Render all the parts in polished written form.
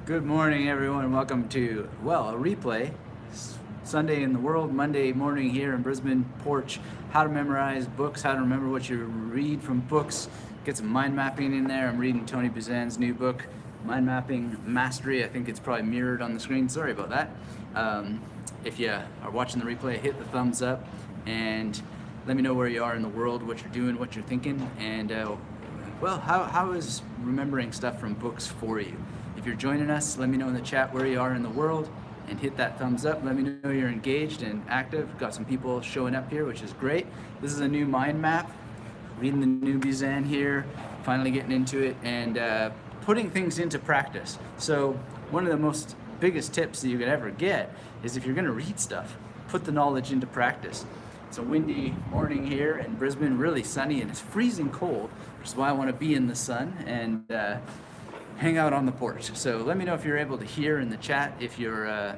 Good morning, everyone. Welcome to, a replay. Sunday in the world, Monday morning here in Brisbane porch. How to memorize books, how to remember what you read from books. Get some mind mapping in there. I'm reading Tony Buzan's new book, Mind Mapping Mastery. I think it's probably mirrored on the screen. Sorry about that. If you are watching the replay, hit the thumbs up and let me know where you are in the world, what you're doing, what you're thinking, and how is remembering stuff from books for you? If you're joining us, let me know in the chat where you are in the world and hit that thumbs up. Let me know you're engaged and active. Got some people showing up here, which is great. This is a new mind map. Reading the new Buzan here, finally getting into it and putting things into practice. So one of the most biggest tips that you could ever get is if you're going to read stuff, put the knowledge into practice. It's a windy morning here in Brisbane, really sunny, and it's freezing cold, which is why I want to be in the sun and hang out on the porch. So let me know if you're able to hear in the chat if you're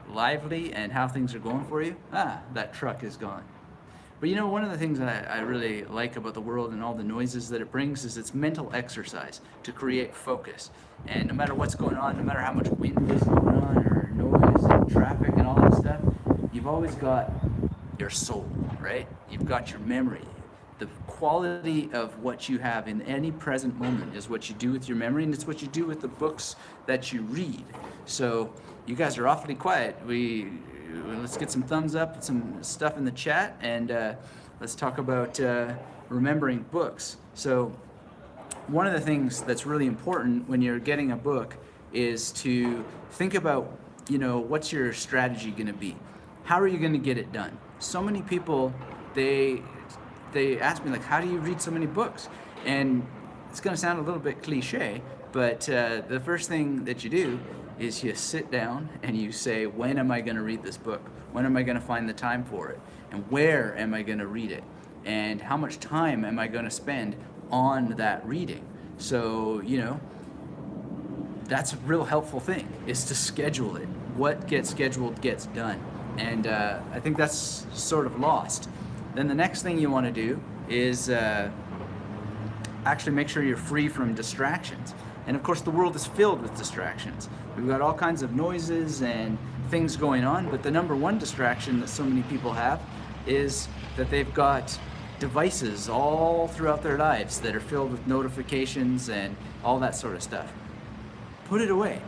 lively and how things are going for you. That truck is gone. But you know, one of the things that I really like about the world and all the noises that it brings is it's mental exercise to create focus. And no matter what's going on, no matter how much wind is going on or noise and traffic and all that stuff, you've always got your soul, right? You've got your memory. The quality of what you have in any present moment is what you do with your memory, and it's what you do with the books that you read. So you guys are awfully quiet. Let's get some thumbs up, some stuff in the chat, and let's talk about remembering books. So one of the things that's really important when you're getting a book is to think about, what's your strategy going to be? How are you going to get it done? So many people, they ask me, like, how do you read so many books? And it's going to sound a little bit cliche, but the first thing that you do is you sit down and you say, when am I going to read this book? When am I going to find the time for it? And where am I going to read it? And how much time am I going to spend on that reading? So, that's a real helpful thing, is to schedule it. What gets scheduled gets done. And I think that's sort of lost. Then the next thing you want to do is actually make sure you're free from distractions. And of course, the world is filled with distractions. We've got all kinds of noises and things going on, but the number one distraction that so many people have is that they've got devices all throughout their lives that are filled with notifications and all that sort of stuff. Put it away.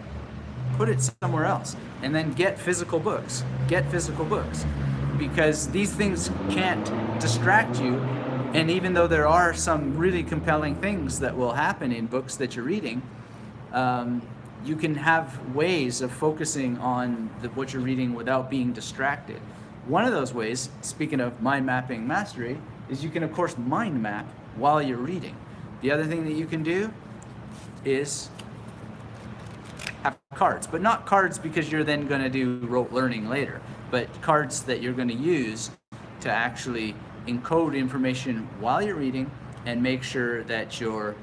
Put it somewhere else. And then get physical books. Get physical books. Because these things can't distract you. And even though there are some really compelling things that will happen in books that you're reading, you can have ways of focusing on what you're reading without being distracted. One of those ways, speaking of mind mapping mastery, is you can, of course, mind map while you're reading. The other thing that you can do is have cards, but not cards because you're then going to do rote learning later, but cards that you're going to use to actually encode information while you're reading and make sure that you're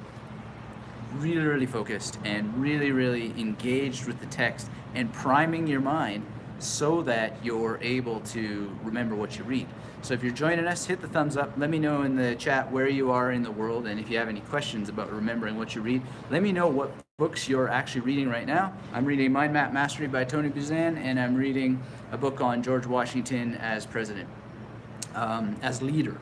really, really focused and really, really engaged with the text and priming your mind so that you're able to remember what you read. So if you're joining us, hit the thumbs up. Let me know in the chat where you are in the world, and if you have any questions about remembering what you read, let me know what books you're actually reading right now. I'm reading Mind Map Mastery by Tony Buzan, and I'm reading a book on George Washington as president, as a leader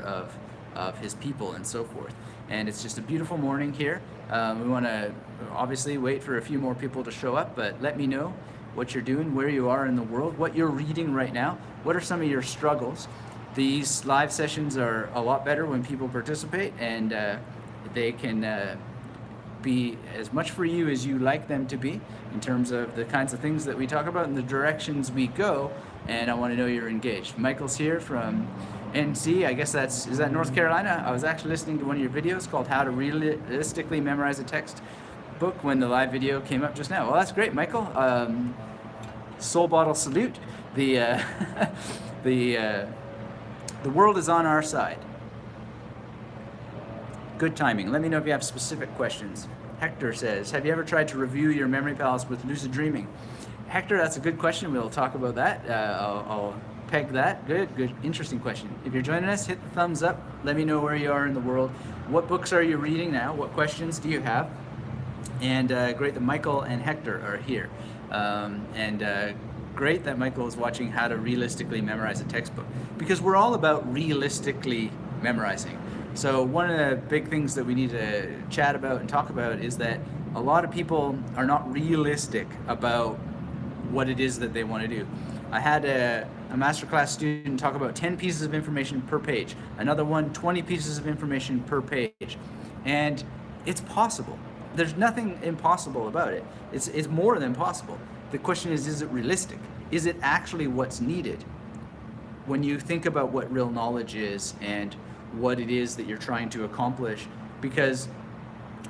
of his people and so forth. And it's just a beautiful morning here. We want to obviously wait for a few more people to show up, but let me know what you're doing, where you are in the world, what you're reading right now, what are some of your struggles. These live sessions are a lot better when people participate, and they can be as much for you as you like them to be in terms of the kinds of things that we talk about and the directions we go, and I want to know you're engaged. Michael's here from NC, I guess is that North Carolina? I was actually listening to one of your videos called How to Realistically Memorize a Text Book when the live video came up just now. Well, that's great, Michael. Soul bottle salute. The world is on our side. Good timing. Let me know if you have specific questions. Hector says, have you ever tried to review your memory palace with lucid dreaming? Hector, that's a good question. We'll talk about that. I'll peg that. Good, interesting question. If you're joining us, hit the thumbs up. Let me know where you are in the world. What books are you reading now? What questions do you have? And great that Michael and Hector are here. And great that Michael is watching how to realistically memorize a textbook, because we're all about realistically memorizing. So one of the big things that we need to chat about and talk about is that a lot of people are not realistic about what it is that they want to do. I had a masterclass student talk about 10 pieces of information per page, another one 20 pieces of information per page, and it's possible. There's nothing impossible about it. It's more than possible. The question is it realistic? Is it actually what's needed? When you think about what real knowledge is and what it is that you're trying to accomplish, because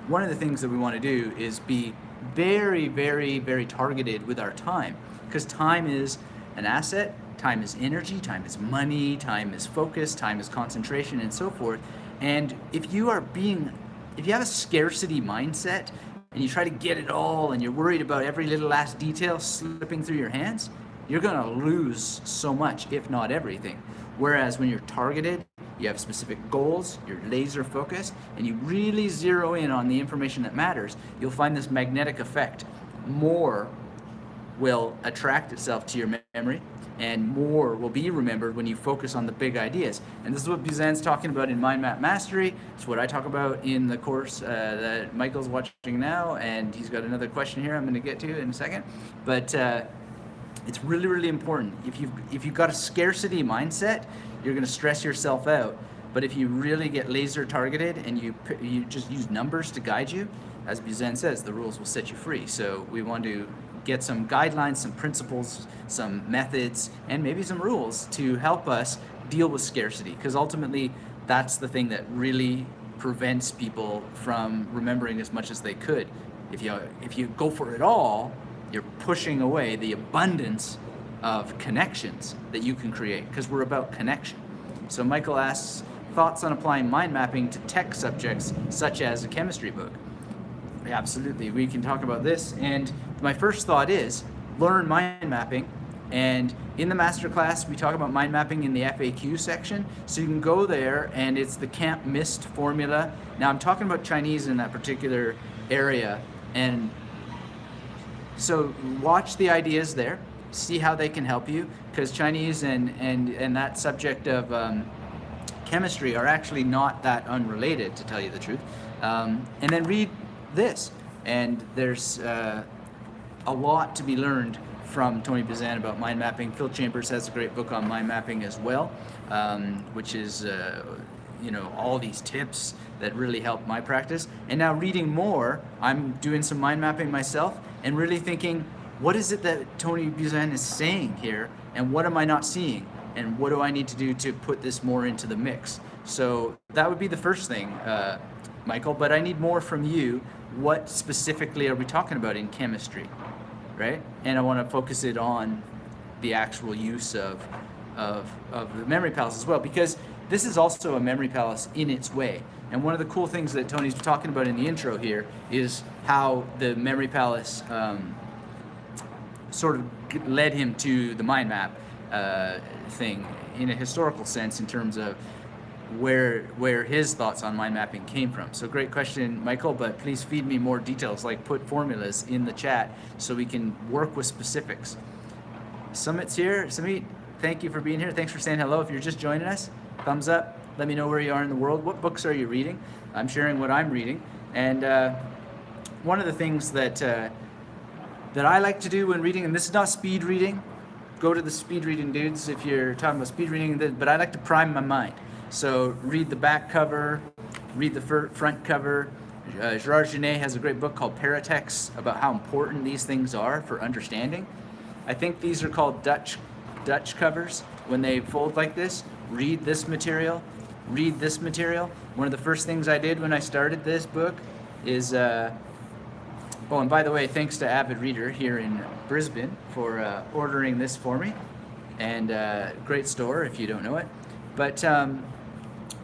one of the things that we want to do is be very, very, very targeted with our time, because time is an asset, time is energy, time is money, time is focus, time is concentration, and so forth. And if you have a scarcity mindset and you try to get it all and you're worried about every little last detail slipping through your hands, you're gonna lose so much, if not everything. Whereas when you're targeted, you have specific goals, you're laser focused, and you really zero in on the information that matters, you'll find this magnetic effect. More will attract itself to your memory, and more will be remembered when you focus on the big ideas. And this is what Buzan's talking about in Mind Map Mastery. It's what I talk about in the course that Michael's watching now, and he's got another question here I'm going to get to in a second. But it's really, really important. If you've got a scarcity mindset, you're going to stress yourself out. But if you really get laser targeted and you just use numbers to guide you, as Buzan says, the rules will set you free. So we want to get some guidelines, some principles, some methods, and maybe some rules to help us deal with scarcity, because ultimately that's the thing that really prevents people from remembering as much as they could. If you go for it all, you're pushing away the abundance of connections that you can create, because we're about connection. So Michael asks, thoughts on applying mind mapping to tech subjects such as a chemistry book? Absolutely, we can talk about this. And my first thought is learn mind mapping. And in the masterclass, we talk about mind mapping in the FAQ section. So you can go there, and it's the Camp MIST formula. Now I'm talking about Chinese in that particular area. And so watch the ideas there, see how they can help you, because Chinese and that subject of chemistry are actually not that unrelated, to tell you the truth. And then read this, and there's a lot to be learned from Tony Buzan about mind mapping. Phil Chambers has a great book on mind mapping as well, which is all these tips that really help my practice. And now reading more, I'm doing some mind mapping myself and really thinking, what is it that Tony Buzan is saying here, and what am I not seeing, and what do I need to do to put this more into the mix? So that would be the first thing, Michael, but I need more from you. What specifically are we talking about in chemistry, right? And I want to focus it on the actual use of the memory palace as well, because this is also a memory palace in its way. And one of the cool things that Tony's talking about in the intro here is how the memory palace sort of led him to the mind map thing in a historical sense, in terms of where his thoughts on mind mapping came from. So great question, Michael, but please feed me more details, like put formulas in the chat so we can work with specifics. Summit's here. Summit, thank you for being here. Thanks for saying hello. If you're just joining us, thumbs up. Let me know where you are in the world. What books are you reading? I'm sharing what I'm reading. And one of the things that I like to do when reading, and this is not speed reading, go to the speed reading dudes if you're talking about speed reading, but I like to prime my mind. So read the back cover, read the front cover. Gerard Genet has a great book called Paratext about how important these things are for understanding. I think these are called Dutch covers when they fold like this. Read this material, read this material. One of the first things I did when I started this book is, oh, and by the way, thanks to Avid Reader here in Brisbane for ordering this for me. And great store if you don't know it. But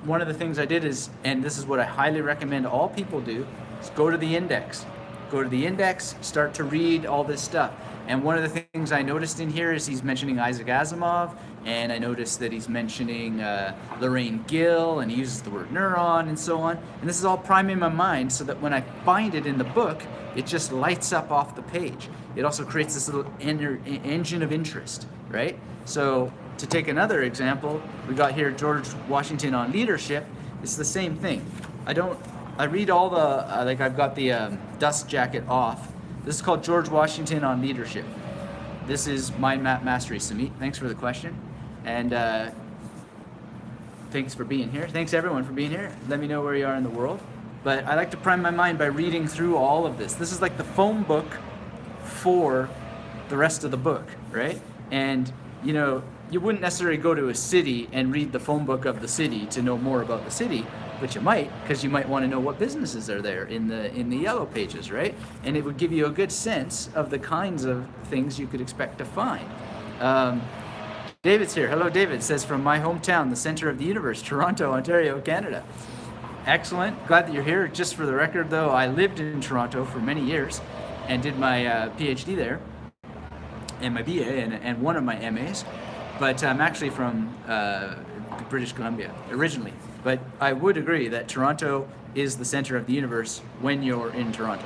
one of the things I did is, and this is what I highly recommend all people do, is go to the index. Go to the index, start to read all this stuff. And one of the things I noticed in here is he's mentioning Isaac Asimov, and I notice that he's mentioning Lorraine Gill, and he uses the word neuron and so on. And this is all priming my mind so that when I find it in the book, it just lights up off the page. It also creates this little engine of interest, right? So to take another example, we got here George Washington on leadership. It's the same thing. I read all the, like I've got the dust jacket off. This is called George Washington on leadership. This is Mind Map Mastery. Samit, thanks for the question. And thanks for being here. Thanks everyone for being here. Let me know where you are in the world. But I like to prime my mind by reading through all of this. This is like the phone book for the rest of the book, right? And you know, you wouldn't necessarily go to a city and read the phone book of the city to know more about the city, but you might, because you might want to know what businesses are there in the yellow pages, right? And it would give you a good sense of the kinds of things you could expect to find. David's here. Hello, David. Says, from my hometown, the center of the universe, Toronto, Ontario, Canada. Excellent. Glad that you're here. Just for the record, though, I lived in Toronto for many years and did my PhD there and my BA and one of my MAs. But I'm actually from British Columbia originally. But I would agree that Toronto is the center of the universe when you're in Toronto,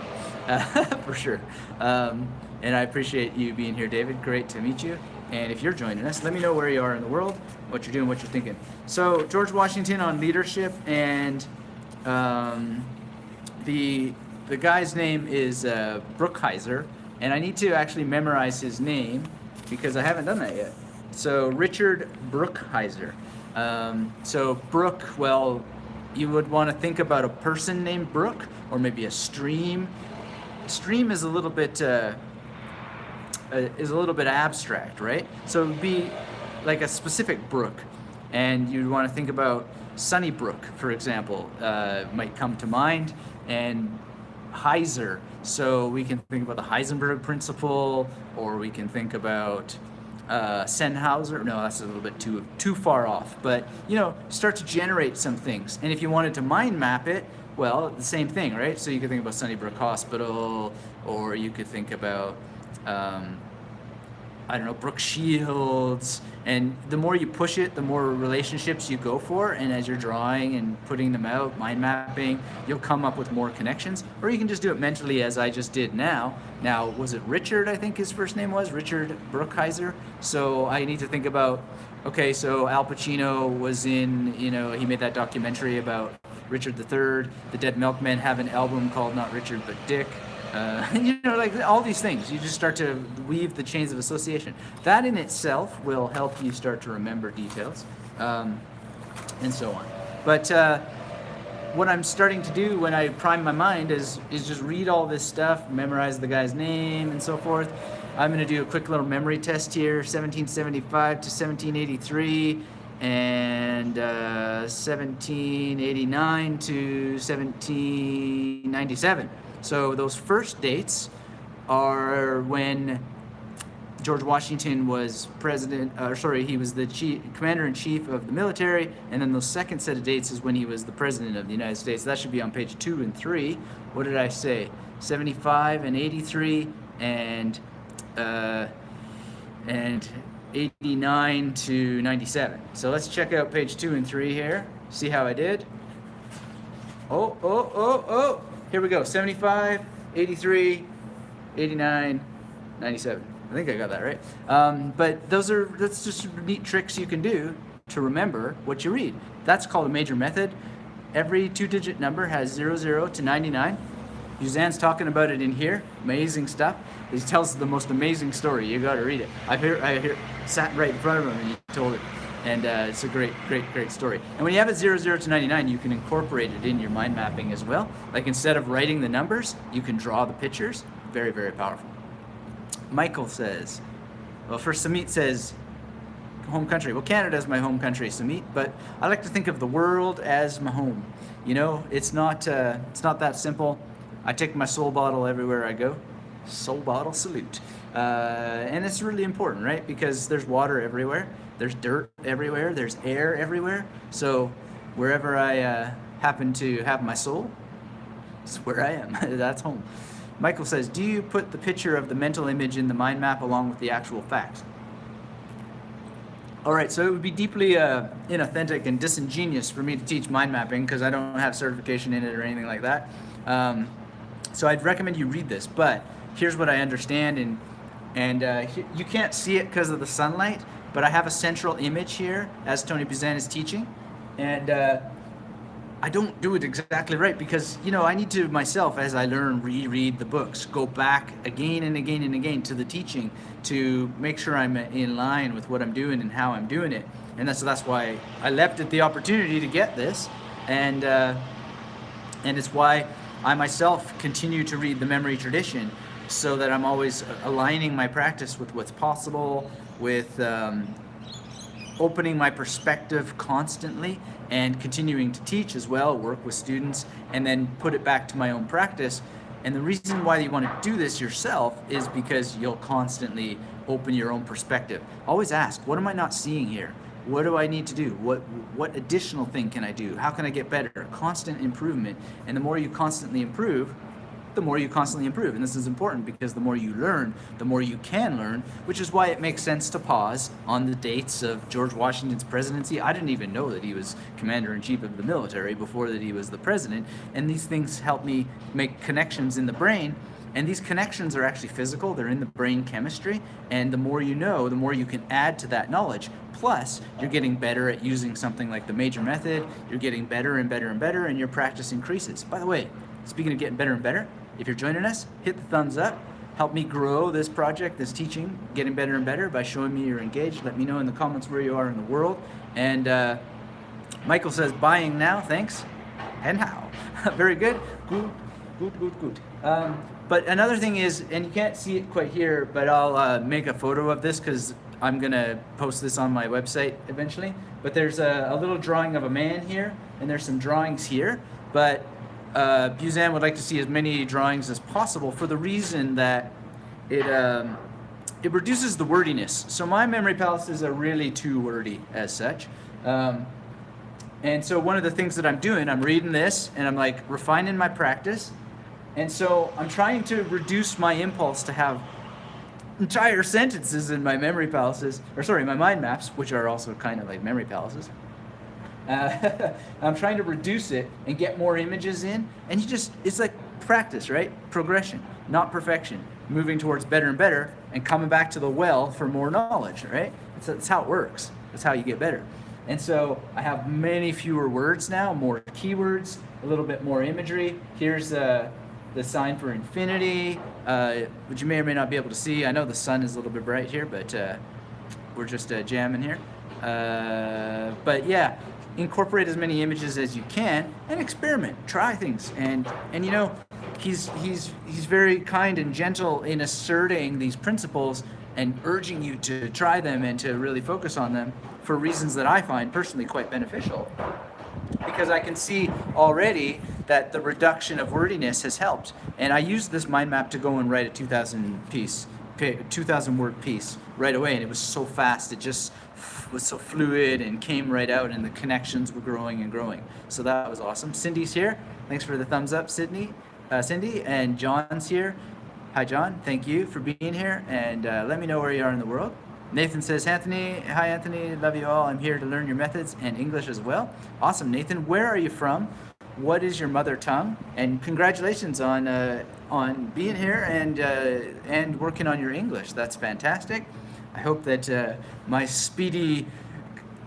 for sure. And I appreciate you being here, David. Great to meet you. And if you're joining us, let me know where you are in the world, what you're doing, what you're thinking. So George Washington on leadership, and the guy's name is Brookhiser, and I need to actually memorize his name because I haven't done that yet. So Richard Brookhiser. So Brook, well, you would want to think about a person named Brook, or maybe a stream. Stream is a little bit abstract, right? So it would be like a specific brook, and you'd want to think about Sunnybrook, for example, might come to mind, and Heiser. So we can think about the Heisenberg principle, or we can think about Sennheiser. No, that's a little bit too far off. But you know, start to generate some things. And if you wanted to mind map it, well, the same thing, right? So you could think about Sunnybrook Hospital, or you could think about I don't know, Brooke Shields. And the more you push it, the more relationships you go for. And as you're drawing and putting them out, mind mapping, you'll come up with more connections. Or you can just do it mentally, as I just did now. Now, was it Richard, I think his first name was? Richard Brookhiser. So I need to think about, okay, so Al Pacino was in, you know, he made that documentary about Richard III. The Dead Milkmen have an album called Not Richard But Dick. You know, like all these things, you just start to weave the chains of association. That in itself will help you start to remember details, and so on. But what I'm starting to do when I prime my mind is just read all this stuff, memorize the guy's name and so forth. I'm going to do a quick little memory test here, 1775 to 1783, and 1789 to 1797. So those first dates are when George Washington was he was the commander-in-chief of the military, and then the second set of dates is when he was the president of the United States. That should be on page 2 and 3. What did I say? 75 and 83 and 89 to 97. So let's check out page 2 and 3 here. See how I did? Oh. Here we go, 75, 83, 89, 97. I think I got that right. But that's just neat tricks you can do to remember what you read. That's called a major method. Every 2-digit number has 00 to 99. Buzan's talking about it in here. Amazing stuff. He tells the most amazing story. You got to read it. I hear sat right in front of him and he told it. And it's a great story. And when you have it 00 to 99, you can incorporate it in your mind mapping as well. Like instead of writing the numbers, you can draw the pictures. Very, very powerful. Michael says, well, first Samit says, home country. Well, Canada is my home country, Samit, but I like to think of the world as my home. You know, it's not that simple. I take my soul bottle everywhere I go. Soul bottle salute. And it's really important, right? Because there's water everywhere. There's dirt everywhere. There's air everywhere. So wherever I happen to have my soul, it's where I am. That's home. Michael says, do you put the picture of the mental image in the mind map along with the actual facts? All right, so it would be deeply inauthentic and disingenuous for me to teach mind mapping because I don't have certification in it or anything like that. So I'd recommend you read this, but here's what I understand, and you can't see it because of the sunlight, but I have a central image here as Tony Buzan is teaching, and I don't do it exactly right because, you know, I need to myself, as I learn, reread the books, go back again and again and again to the teaching to make sure I'm in line with what I'm doing and how I'm doing it. And that's why I left it the opportunity to get this, and it's why I myself continue to read the memory tradition so that I'm always aligning my practice with what's possible, with opening my perspective constantly and continuing to teach as well, work with students, and then put it back to my own practice. And the reason why you want to do this yourself is because you'll constantly open your own perspective. Always ask, what am I not seeing here? What do I need to do? What additional thing can I do? How can I get better? Constant improvement. And the more you constantly improve, the more you constantly improve. And this is important because the more you learn, the more you can learn, which is why it makes sense to pause on the dates of George Washington's presidency. I didn't even know that he was commander-in-chief of the military before that he was the president. And these things help me make connections in the brain. And these connections are actually physical. They're in the brain chemistry. And the more you know, the more you can add to that knowledge. Plus, you're getting better at using something like the major method. You're getting better and better and better, and your practice increases. By the way, speaking of getting better and better, if you're joining us, hit the thumbs up. Help me grow this project, this teaching, getting better and better by showing me you're engaged. Let me know in the comments where you are in the world. And Michael says, buying now, thanks. And how? Very good. Good. But another thing is, and you can't see it quite here, but I'll make a photo of this because I'm going to post this on my website eventually. But there's a little drawing of a man here, and there's some drawings here. But Buzan would like to see as many drawings as possible for the reason that it reduces the wordiness. So my memory palaces are really too wordy as such. And so one of the things that I'm doing, I'm reading this and I'm like refining my practice. And so I'm trying to reduce my impulse to have entire sentences in my memory palaces, my mind maps, which are also kind of like memory palaces. I'm trying to reduce it and get more images in, and it's like practice, right? Progression, not perfection. Moving towards better and better and coming back to the well for more knowledge, right? That's how it works. That's how you get better. And so I have many fewer words now, more keywords, a little bit more imagery. Here's the sign for infinity, which you may or may not be able to see. I know the sun is a little bit bright here, but we're just jamming here. But yeah, incorporate as many images as you can and experiment, try things. And you know, he's very kind and gentle in asserting these principles and urging you to try them and to really focus on them for reasons that I find personally quite beneficial. Because I can see already that the reduction of wordiness has helped. And I used this mind map to go and write a 2,000 word piece right away, and it was so fast, it just was so fluid and came right out, and the connections were growing and growing. So that was awesome. Cindy's here. Thanks for the thumbs up, Cindy. And John's here. Hi, John. Thank you for being here, and let me know where you are in the world. Nathan says, Anthony, hi Anthony, love you all. I'm here to learn your methods and English as well. Awesome, Nathan. Where are you from? What is your mother tongue? And congratulations on being here and working on your English. That's fantastic. I hope that my speedy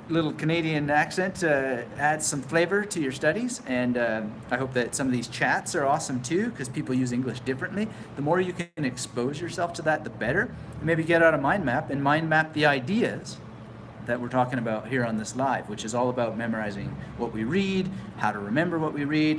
little Canadian accent adds some flavor to your studies, and I hope that some of these chats are awesome too, because people use English differently. The more you can expose yourself to that, the better. Maybe get out a mind map and mind map the ideas that we're talking about here on this live, which is all about memorizing what we read, how to remember what we read.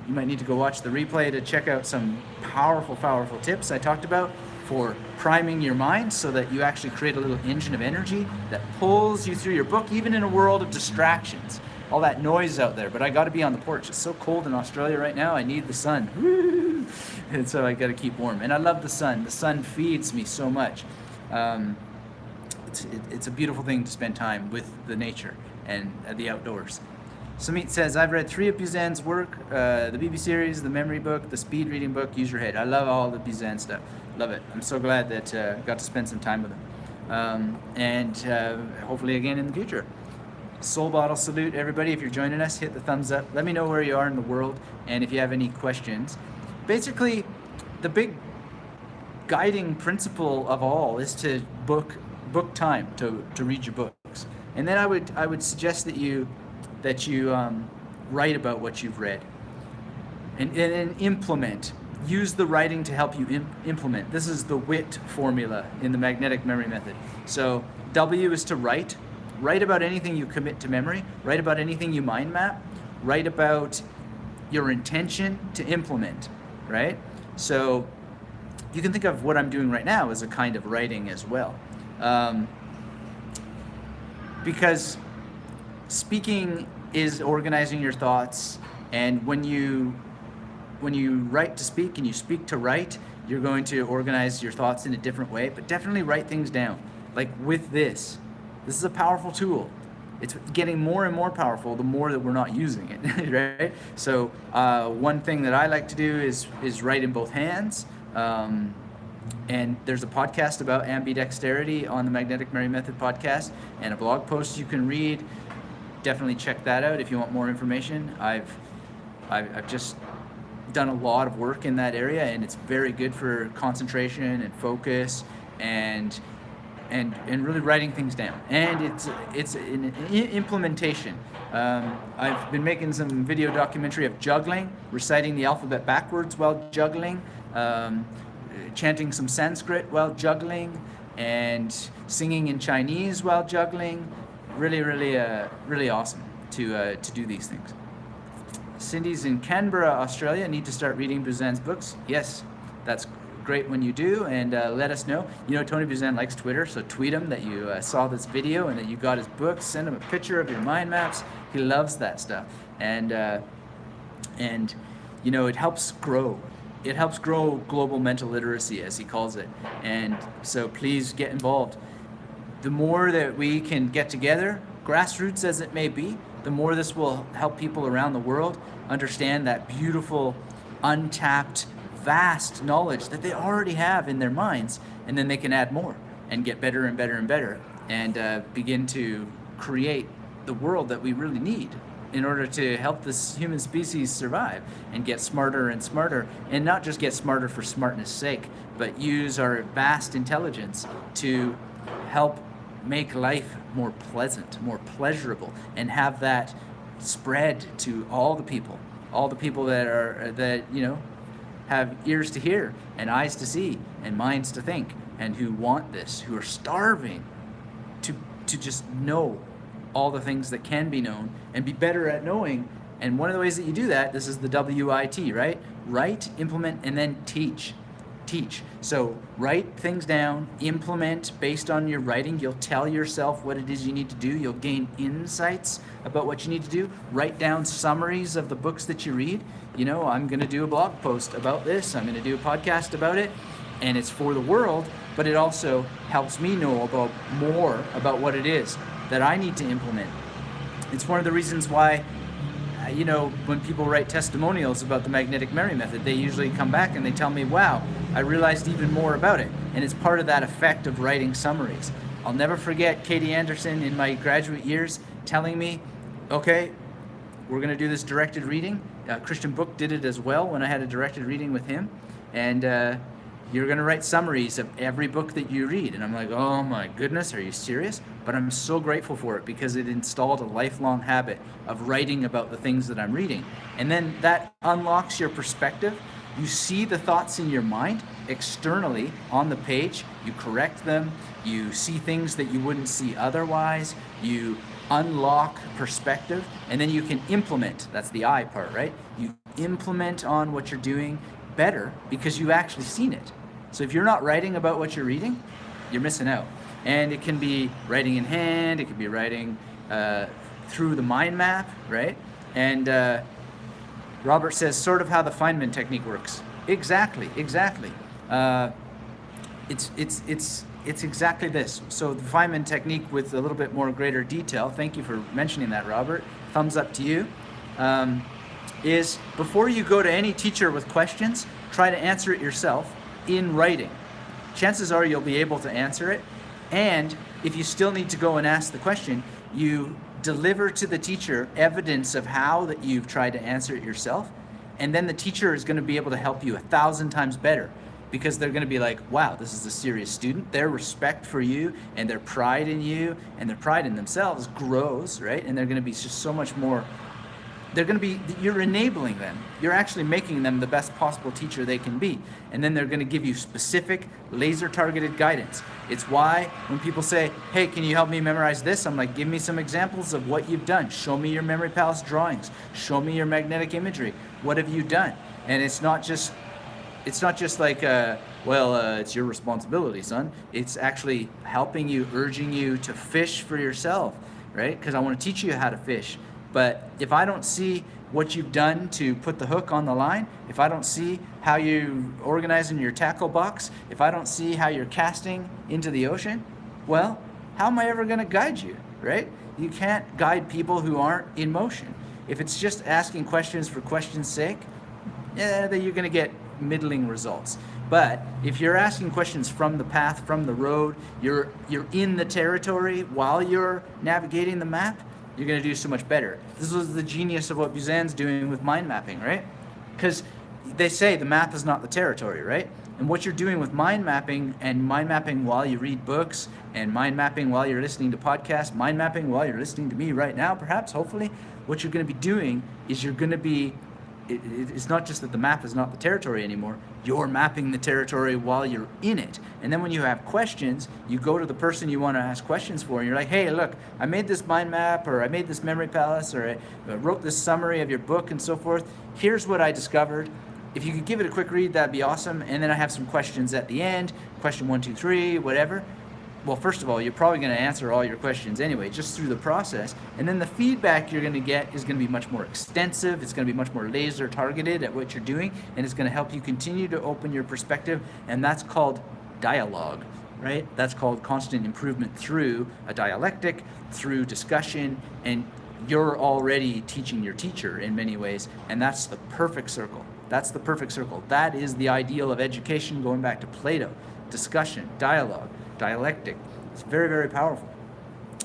You might need to go watch the replay to check out some powerful tips I talked about for priming your mind so that you actually create a little engine of energy that pulls you through your book, even in a world of distractions. All that noise out there, but I gotta be on the porch. It's so cold in Australia right now, I need the sun. And so I gotta keep warm. And I love the sun. The sun feeds me so much. It's a beautiful thing to spend time with the nature and the outdoors. Samit says, I've read 3 of Buzan's work, the BB series, the memory book, the speed reading book, Use Your Head. I love all the Buzan stuff. Love it. I'm so glad that I got to spend some time with him. and hopefully again in the future. Soul Bottle salute, everybody. If you're joining us, hit the thumbs up. Let me know where you are in the world, and if you have any questions. Basically, the big guiding principle of all is to book time to read your books, and then I would suggest that you write about what you've read, and then implement. Use the writing to help you implement. This is the WIT formula in the magnetic memory method. So W is to write. Write about anything you commit to memory. Write about anything you mind map. Write about your intention to implement, right? So you can think of what I'm doing right now as a kind of writing as well. Because speaking is organizing your thoughts, and when you write to speak and you speak to write, you're going to organize your thoughts in a different way, but definitely write things down. Like with this is a powerful tool. It's getting more and more powerful the more that we're not using it, right? So one thing that I like to do is write in both hands. And there's a podcast about ambidexterity on the Magnetic Memory Method podcast, and a blog post you can read. Definitely check that out if you want more information. I've just done a lot of work in that area, and it's very good for concentration and focus and really writing things down. And it's an implementation. I've been making some video documentary of juggling, reciting the alphabet backwards while juggling, chanting some Sanskrit while juggling, and singing in Chinese while juggling. Really awesome to do these things. Cindy's in Canberra, Australia. Need to start reading Buzan's books. Yes, that's great when you do, and let us know. You know, Tony Buzan likes Twitter, so tweet him that you saw this video and that you got his books. Send him a picture of your mind maps. He loves that stuff, and you know, it helps grow. It helps grow global mental literacy, as he calls it. And so please get involved. The more that we can get together, grassroots as it may be, the more this will help people around the world understand that beautiful, untapped, vast knowledge that they already have in their minds, and then they can add more and get better and better and better, and begin to create the world that we really need in order to help this human species survive and get smarter and smarter, and not just get smarter for smartness' sake, but use our vast intelligence to help make life more pleasant, more pleasurable, and have that spread to all the people that you know, have ears to hear and eyes to see and minds to think, and who want this, who are starving to just know all the things that can be known and be better at knowing. And one of the ways that you do that, this is the WIT, right? Write, implement, and then teach. So write things down, implement based on your writing. You'll tell yourself what it is you need to do. You'll gain insights about what you need to do. Write down summaries of the books that you read. You know, I'm going to do a blog post about this. I'm going to do a podcast about it. And it's for the world, but it also helps me know more about what it is that I need to implement. It's one of the reasons why, you know, when people write testimonials about the magnetic memory method, they usually come back and they tell me, wow, I realized even more about it. And it's part of that effect of writing summaries. I'll never forget Katie Anderson in my graduate years telling me, okay, we're going to do this directed reading. Christian Book did it as well when I had a directed reading with him. And you're going to write summaries of every book that you read. And I'm like, oh my goodness, are you serious? But I'm so grateful for it, because it installed a lifelong habit of writing about the things that I'm reading. And then that unlocks your perspective. You see the thoughts in your mind externally on the page. You correct them. You see things that you wouldn't see otherwise. You unlock perspective, and then you can implement. That's the I part, right? You implement on what you're doing better because you've actually seen it. So if you're not writing about what you're reading, you're missing out. And it can be writing in hand, it can be writing through the mind map, right? And Robert says, sort of how the Feynman technique works. Exactly. It's exactly this. So the Feynman technique with a little bit more greater detail, thank you for mentioning that, Robert, thumbs up to you, is before you go to any teacher with questions, try to answer it yourself in writing. Chances are you'll be able to answer it, And if you still need to go and ask the question, you deliver to the teacher evidence of how that you've tried to answer it yourself. And then the teacher is going to be able to help you 1,000 times better, because they're going to be like, wow, this is a serious student. Their respect for you and their pride in you and their pride in themselves grows, right? And they're going to be just so much more, you're enabling them. You're actually making them the best possible teacher they can be. And then they're going to give you specific, laser-targeted guidance. It's why when people say, hey, can you help me memorize this? I'm like, give me some examples of what you've done. Show me your Memory Palace drawings. Show me your magnetic imagery. What have you done? And it's not just like, it's your responsibility, son. It's actually helping you, urging you to fish for yourself, right? Because I want to teach you how to fish. But if I don't see what you've done to put the hook on the line, if I don't see how you organizing your tackle box, if I don't see how you're casting into the ocean, well, how am I ever going to guide you, right? You can't guide people who aren't in motion. If it's just asking questions for questions' sake, then you're going to get middling results. But if you're asking questions from the path, from the road, you're in the territory while you're navigating the map, you're going to do so much better. This was the genius of what Buzan's doing with mind mapping, right? Because they say the map is not the territory, right? And what you're doing with mind mapping, and mind mapping while you read books, and mind mapping while you're listening to podcasts, mind mapping while you're listening to me right now, perhaps, hopefully, what you're going to be doing is you're going to be, it's not just that the map is not the territory anymore, you're mapping the territory while you're in it. And then when you have questions, you go to the person you want to ask questions for, and you're like, hey, look, I made this mind map, or I made this memory palace, or I wrote this summary of your book and so forth. Here's what I discovered. If you could give it a quick read, that'd be awesome. And then I have some questions at the end, question 1, 2, 3, whatever. Well, first of all, you're probably going to answer all your questions anyway, just through the process. And then the feedback you're going to get is going to be much more extensive. It's going to be much more laser targeted at what you're doing. And it's going to help you continue to open your perspective. And that's called dialogue, right? That's called constant improvement through a dialectic, through discussion. And you're already teaching your teacher in many ways. And that's the perfect circle. That's the perfect circle. That is the ideal of education, going back to Plato. Discussion, dialogue, dialectic. It's very, very powerful.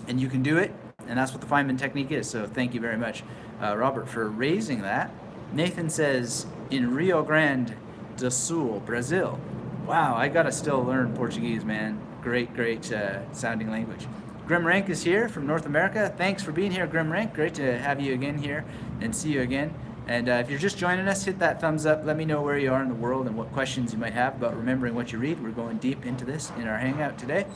And you can do it, and that's what the Feynman technique is. So thank you very much, Robert, for raising that. Nathan says, in Rio Grande do Sul, Brazil. Wow, I gotta still learn Portuguese, man. Great sounding language. Grim Rank is here from North America. Thanks for being here, Grim Rank. Great to have you again here and see you again. And if you're just joining us, hit that thumbs up. Let me know where you are in the world and what questions you might have about remembering what you read. We're going deep into this in our Hangout today.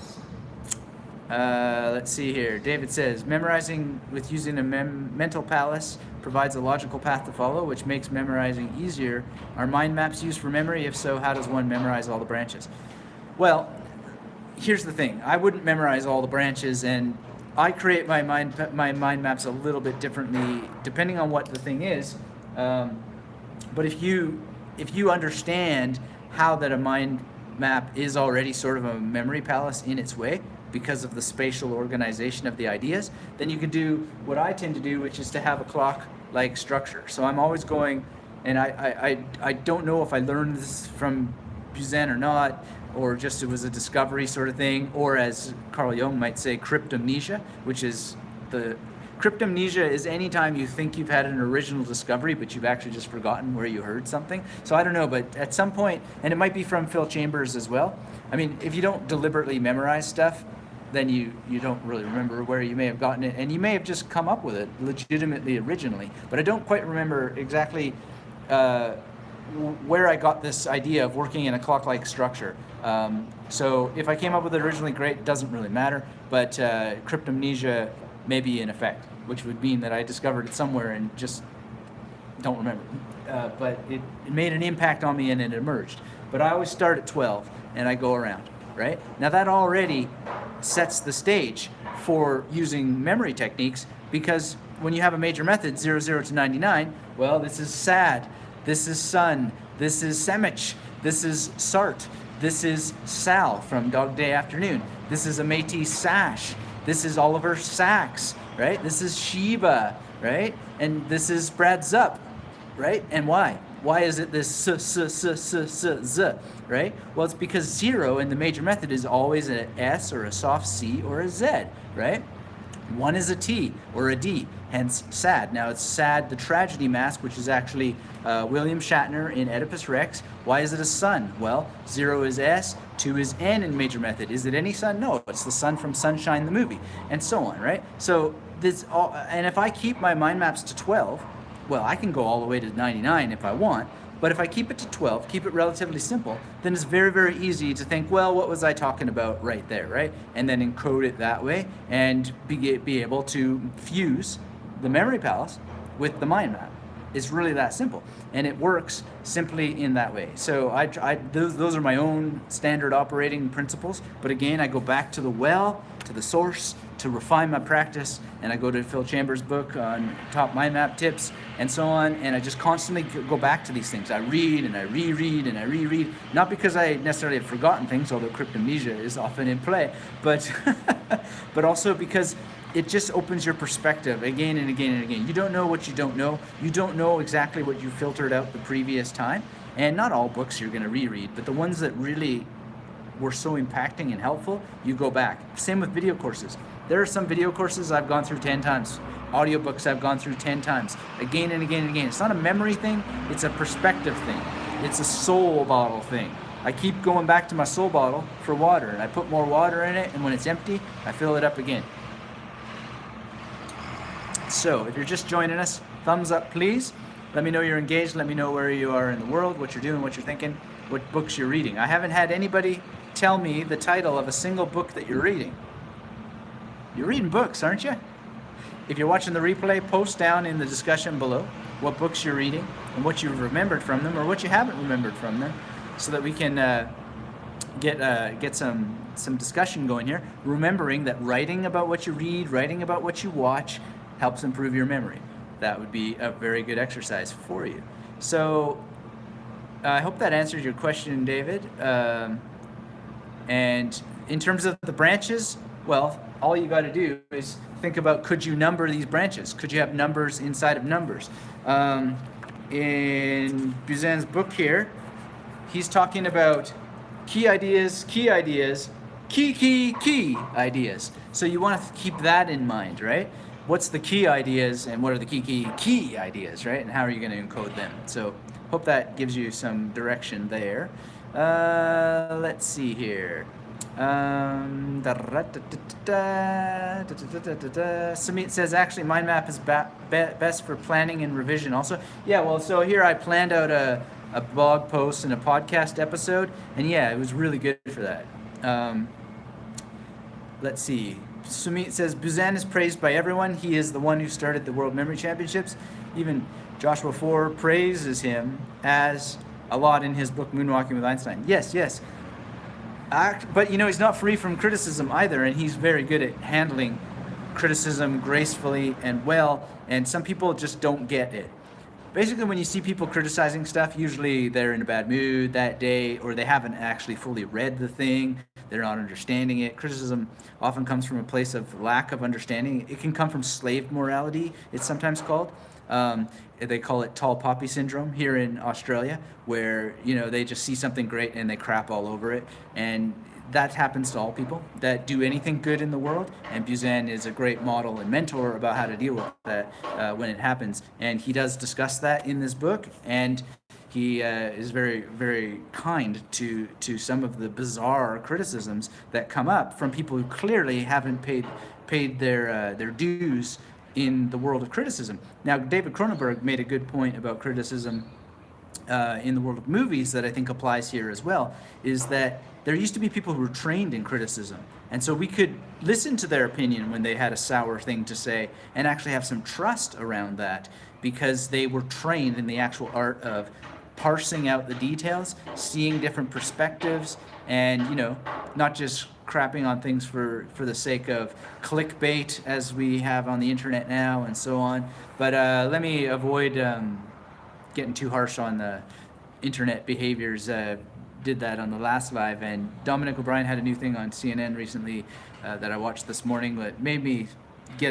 Let's see here. David says, memorizing with using a mental palace provides a logical path to follow, which makes memorizing easier. Are mind maps used for memory? If so, how does one memorize all the branches? Well, here's the thing. I wouldn't memorize all the branches, and I create my mind maps a little bit differently depending on what the thing is. But if you understand how that a mind map is already sort of a memory palace in its way because of the spatial organization of the ideas, then you can do what I tend to do, which is to have a clock-like structure. So I'm always going, and I don't know if I learned this from Buzan or not, or just it was a discovery sort of thing, or as Carl Jung might say, cryptomnesia, which is cryptomnesia is any time you think you've had an original discovery, but you've actually just forgotten where you heard something. So I don't know, but at some point, and it might be from Phil Chambers as well. I mean, if you don't deliberately memorize stuff, then you don't really remember where you may have gotten it, and you may have just come up with it legitimately originally. But I don't quite remember exactly where I got this idea of working in a clock-like structure. So if I came up with it originally, great, it doesn't really matter. But cryptomnesia may be in effect, which would mean that I discovered it somewhere and just don't remember. But it made an impact on me and it emerged. But I always start at 12 and I go around, right? Now that already sets the stage for using memory techniques, because when you have a major method, 00 to 99, well, this is sad, this is sun, this is Semich, this is Sart, this is Sal from Dog Day Afternoon, this is a Métis Sash, this is Oliver Sacks, right? This is Sheba, right? And this is Brad Zupp, right? And why? Why is it this z, right? Well, it's because 0 in the major method is always an S or a soft C or a Z, right? 1 is a T or a D, hence sad. Now it's sad, the tragedy mask, which is actually William Shatner in Oedipus Rex. Why is it a sun? Well, 0 is S, 2 is N in major method. Is it any sun? No, it's the sun from Sunshine the movie, and so on, right? So this all, and if I keep my mind maps to 12, well, I can go all the way to 99 if I want, but if I keep it to 12, keep it relatively simple, then it's very, very easy to think, well, what was I talking about right there, right? And then encode it that way and be able to fuse the memory palace with the mind map. It's really that simple, and it works simply in that way. So those are my own standard operating principles, but again, I go back to the well, to the source, to refine my practice, and I go to Phil Chambers' book on top mind map tips and so on, and I just constantly go back to these things. I read and I reread and I reread, not because I necessarily have forgotten things, although cryptomnesia is often in play, but but also because it just opens your perspective again and again and again. You don't know what you don't know. You don't know exactly what you filtered out the previous time, and not all books you're going to reread, but the ones that really were so impacting and helpful, you go back. Same with video courses. There are some video courses I've gone through 10 times. Audiobooks I've gone through 10 times, again and again and again. It's not a memory thing, it's a perspective thing. It's a soul bottle thing. I keep going back to my soul bottle for water, and I put more water in it, and when it's empty, I fill it up again. So, if you're just joining us, thumbs up please. Let me know you're engaged, let me know where you are in the world, what you're doing, what you're thinking, what books you're reading. I haven't had anybody tell me the title of a single book that you're reading. You're reading books, aren't you? If you're watching the replay, post down in the discussion below what books you're reading and what you've remembered from them or what you haven't remembered from them, so that we can get some discussion going here. Remembering that writing about what you read, writing about what you watch, helps improve your memory. That would be a very good exercise for you. So I hope that answered your question, David. And in terms of the branches, well, all you got to do is think about, could you number these branches? Could you have numbers inside of numbers? In Buzan's book here, he's talking about key ideas, key ideas, key ideas. So you want to keep that in mind, right? What's the key ideas and what are the key ideas, right? And how are you going to encode them? So hope that gives you some direction there. Let's see here. Samit says actually mind map is best for planning and revision also. Yeah, well, so here I planned out a blog post and a podcast episode, and yeah, it was really good for that. Let's see. Sumit says Buzan is praised by everyone. He is the one who started the World Memory Championships. Even Joshua 4 praises him as a lot in his book Moonwalking with Einstein. Yes. But you know, he's not free from criticism either, and he's very good at handling criticism gracefully and well, and some people just don't get it. Basically, when you see people criticizing stuff, usually they're in a bad mood that day, or they haven't actually fully read the thing, they're not understanding it. Criticism often comes from a place of lack of understanding. It can come from slave morality, it's sometimes called. They call it tall poppy syndrome here in Australia, where, you know, they just see something great and they crap all over it. And that happens to all people that do anything good in the world. And Buzan is a great model and mentor about how to deal with that when it happens. And he does discuss that in this book. And he is very, very kind to some of the bizarre criticisms that come up from people who clearly haven't paid their dues in the world of criticism. Now, David Cronenberg made a good point about criticism in the world of movies that I think applies here as well, is that there used to be people who were trained in criticism. And so we could listen to their opinion when they had a sour thing to say and actually have some trust around that, because they were trained in the actual art of parsing out the details, seeing different perspectives, and, you know, not just crapping on things for the sake of clickbait as we have on the internet now and so on. But let me avoid getting too harsh on the internet behaviors. Did that on the last live, and Dominic O'Brien had a new thing on CNN recently that I watched this morning that made me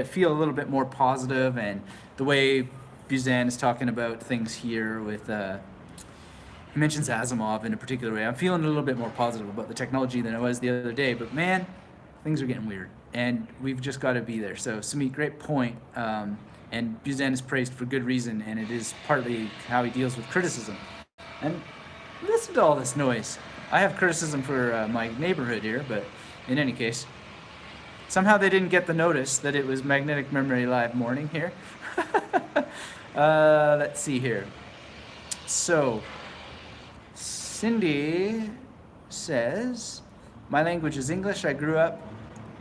feel a little bit more positive, and the way Buzan is talking about things here with He mentions Asimov in a particular way. I'm feeling a little bit more positive about the technology than I was the other day, but man, things are getting weird, and we've just got to be there. So, Sumit, great point. And Buzan is praised for good reason, and it is partly how he deals with criticism. And listen to all this noise. I have criticism for my neighborhood here, but in any case, somehow they didn't get the notice that it was Magnetic Memory Live morning here. Let's see here. So, Cindy says, my language is English. I grew up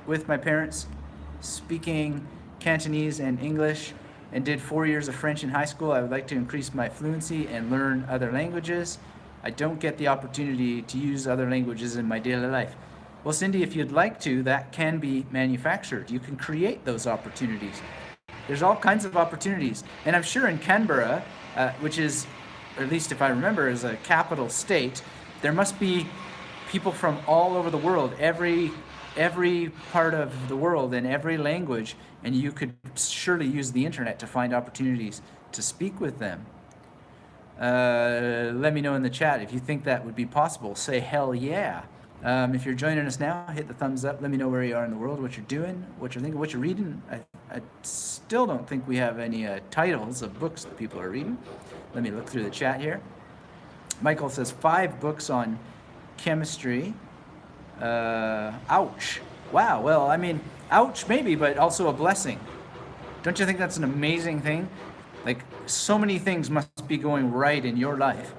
with my parents speaking Cantonese and English and did 4 years of French in high school. I would like to increase my fluency and learn other languages. I don't get the opportunity to use other languages in my daily life. Well, Cindy, if you'd like to, that can be manufactured. You can create those opportunities. There's all kinds of opportunities. And I'm sure in Canberra, which is, or at least if I remember, is a capital state, there must be people from all over the world, every part of the world and every language, and you could surely use the internet to find opportunities to speak with them. Let me know in the chat if you think that would be possible. Say hell yeah. If you're joining us now, hit the thumbs up. Let me know where you are in the world, what you're doing, what you're thinking, what you're reading. I still don't think we have any titles of books that people are reading. Let me look through the chat here. Michael says 5 books on chemistry. Ouch. Wow. Well, I mean, ouch maybe, but also a blessing. Don't you think that's an amazing thing? Like, so many things must be going right in your life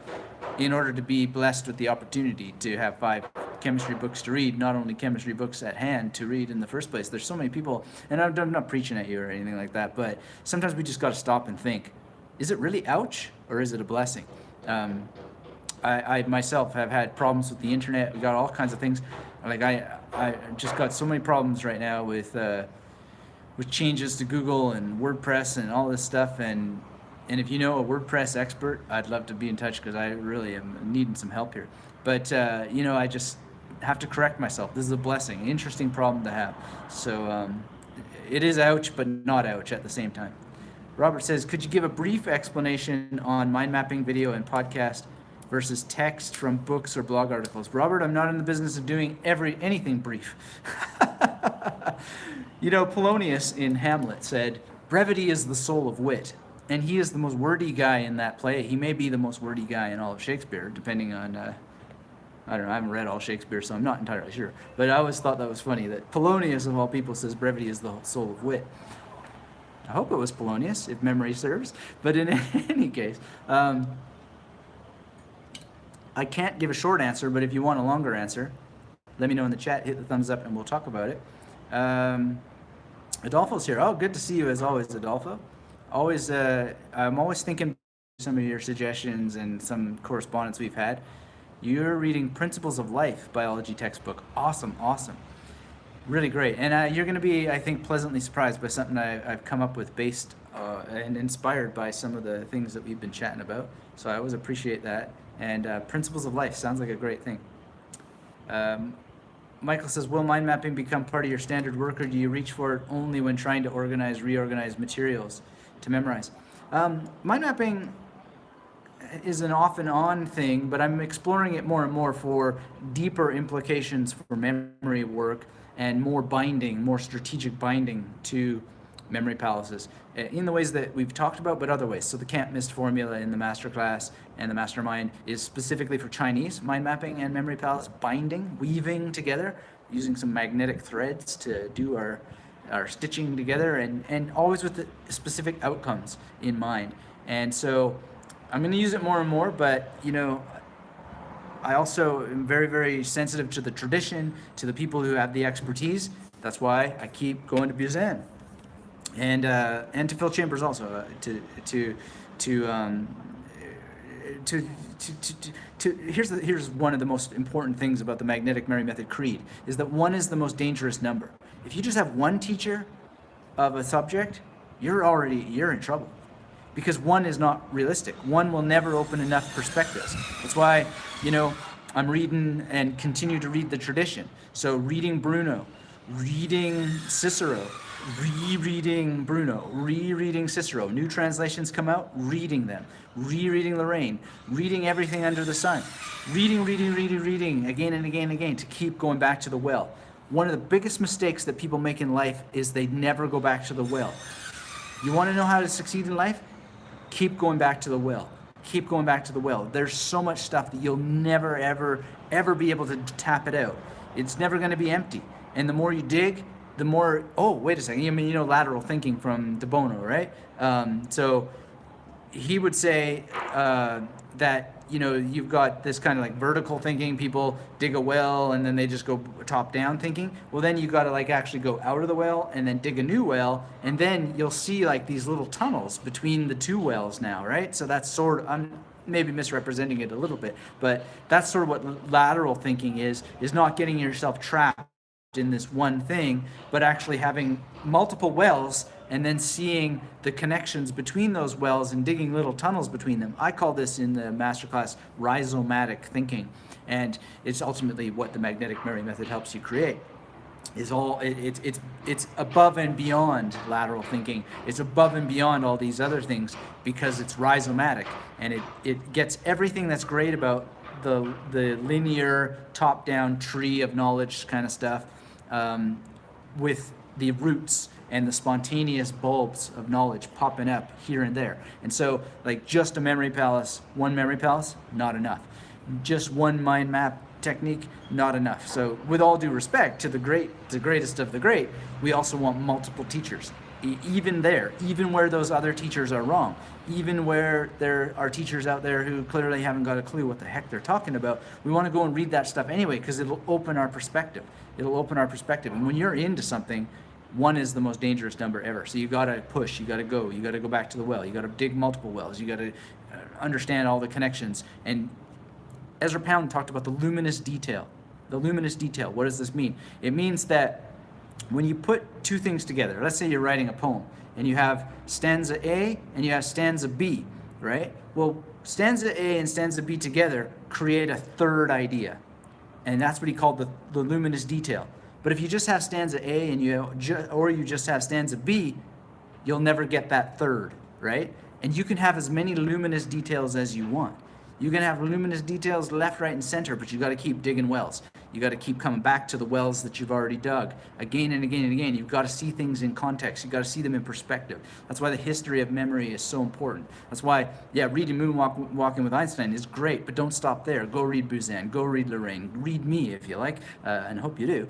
in order to be blessed with the opportunity to have 5 chemistry books to read, not only chemistry books at hand to read in the first place. There's so many people, and I'm not preaching at you or anything like that, but sometimes we just got to stop and think, is it really ouch or is it a blessing? I myself have had problems with the internet. We got all kinds of things. Like I just got so many problems right now with changes to Google and WordPress and all this stuff. And if you know a WordPress expert, I'd love to be in touch because I really am needing some help here. But I just have to correct myself. This is a blessing, an interesting problem to have. So it is ouch, but not ouch at the same time. Robert says, could you give a brief explanation on mind mapping video and podcast versus text from books or blog articles? Robert, I'm not in the business of doing anything brief. Polonius in Hamlet said, brevity is the soul of wit. And he is the most wordy guy in that play. He may be the most wordy guy in all of Shakespeare, depending on, I don't know, I haven't read all Shakespeare, so I'm not entirely sure. But I always thought that was funny, that Polonius, of all people, says brevity is the soul of wit. I hope it was Polonius, if memory serves. But in any case, I can't give a short answer, but if you want a longer answer, let me know in the chat, hit the thumbs up, and we'll talk about it. Adolfo's here. Oh, good to see you as always, Adolfo. I'm always thinking some of your suggestions and some correspondence we've had. You're reading Principles of Life biology textbook. Awesome. Really great. And you're going to be, I think, pleasantly surprised by something I've come up with based and inspired by some of the things that we've been chatting about. So I always appreciate that. And Principles of Life sounds like a great thing. Michael says, will mind mapping become part of your standard work, or do you reach for it only when trying to reorganize materials to memorize? Mind mapping is an off and on thing, but I'm exploring it more and more for deeper implications for memory work and more strategic binding to memory palaces in the ways that we've talked about, but other ways. So the can't miss formula in the masterclass and the mastermind is specifically for Chinese mind mapping and memory palace binding, weaving together, using some magnetic threads to do our stitching together, and always with the specific outcomes in mind. And so I'm going to use it more and more, but I also am very, very sensitive to the tradition, to the people who have the expertise. That's why I keep going to Buzan, and to Phil Chambers also, here's one of the most important things about the magnetic memory method creed, is that 1 is the most dangerous number. If you just have one teacher of a subject, you're in trouble, because 1 is not realistic. 1 will never open enough perspectives. That's why, I'm reading and continue to read the tradition. So reading Bruno, reading Cicero, rereading Bruno, rereading Cicero, new translations come out, reading them, rereading Lorraine, reading everything under the sun, reading again and again and again to keep going back to the well. One of the biggest mistakes that people make in life is they never go back to the well. You want to know how to succeed in life? Keep going back to the well. Keep going back to the well. There's so much stuff that you'll never, ever be able to tap it out. It's never going to be empty. And the more you dig, the more, oh, wait a second. I mean, you know, lateral thinking from De Bono, right? So he would say that, you know, you've got this kind of like vertical thinking. People dig a well and then they just go top down thinking. Well, then you got to like actually go out of the well and then dig a new well. And then you'll see like these little tunnels between the two wells now, right? So that's sort of, I'm maybe misrepresenting it a little bit, but that's sort of what lateral thinking is not getting yourself trapped in this one thing, but actually having multiple wells and then seeing the connections between those wells and digging little tunnels between them. I call this in the masterclass rhizomatic thinking, and it's ultimately what the magnetic memory method helps you create. Is all it's above and beyond lateral thinking. It's above and beyond all these other things because it's rhizomatic, and it gets everything that's great about the linear top-down tree of knowledge kind of stuff, with the roots and the spontaneous bulbs of knowledge popping up here and there. And so, like, just a memory palace, one memory palace, not enough. Just one mind map technique, not enough. So, with all due respect to the greatest of the great, we also want multiple teachers. Even where those other teachers are wrong, even where there are teachers out there who clearly haven't got a clue what the heck they're talking about, we want to go and read that stuff anyway because it'll open our perspective. And when you're into something, one is the most dangerous number ever. So you got to push, you got to go back to the well, you got to dig multiple wells, you got to understand all the connections. And Ezra Pound talked about the luminous detail. The luminous detail, what does this mean? It means that when you put two things together, let's say you're writing a poem and you have stanza A and you have stanza B, right? Well, stanza A and stanza B together create a third idea. And that's what he called the luminous detail. But if you just have stanza A and you just have stanza B, you'll never get that third, right? And you can have as many luminous details as you want. You can have luminous details left, right, and center, but you got to keep digging wells. You got to keep coming back to the wells that you've already dug again and again and again. You've got to see things in context. You've got to see them in perspective. That's why the history of memory is so important. That's why, reading Moonwalking with Einstein is great, but don't stop there. Go read Buzan. Go read Lorraine. Read me if you like, and I hope you do.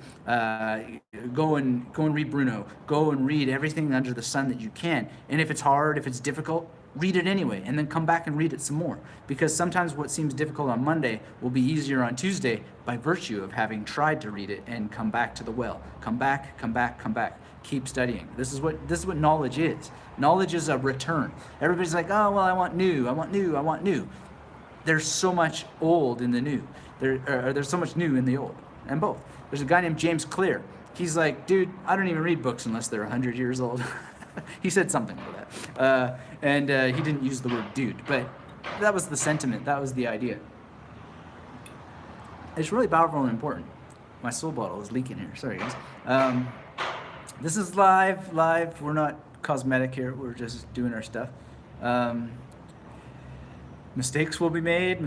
Go and read Bruno. Go and read everything under the sun that you can. And if it's hard, if it's difficult, read it anyway, and then come back and read it some more. Because sometimes what seems difficult on Monday will be easier on Tuesday by virtue of having tried to read it and come back to the well. Come back. Keep studying. This is what knowledge is. Knowledge is a return. Everybody's like, oh, well, I want new. There's so much old in the new. There's so much new in the old, and both. There's a guy named James Clear. He's like, dude, I don't even read books unless they're 100 years old. He said something like that. And he didn't use the word dude, but that was the sentiment. That was the idea. It's really powerful and important. My soul bottle is leaking here. Sorry, guys. This is live. We're not cosmetic here. We're just doing our stuff. Mistakes will be made.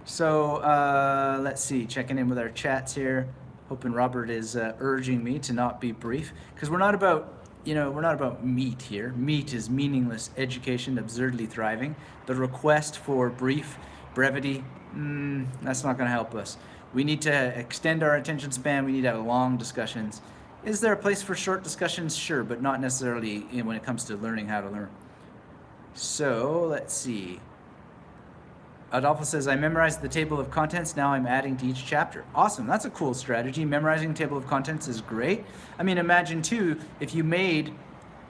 So let's see. Checking in with our chats here. Hoping Robert is urging me to not be brief, because we're not about meat here. Meat is meaningless education, absurdly thriving. The request for brevity, that's not going to help us. We need to extend our attention span. We need to have long discussions. Is there a place for short discussions? Sure, but not necessarily when it comes to learning how to learn. So let's see. Adolfo says, I memorized the table of contents, now I'm adding to each chapter. Awesome, that's a cool strategy. Memorizing table of contents is great. I mean, imagine too, if you made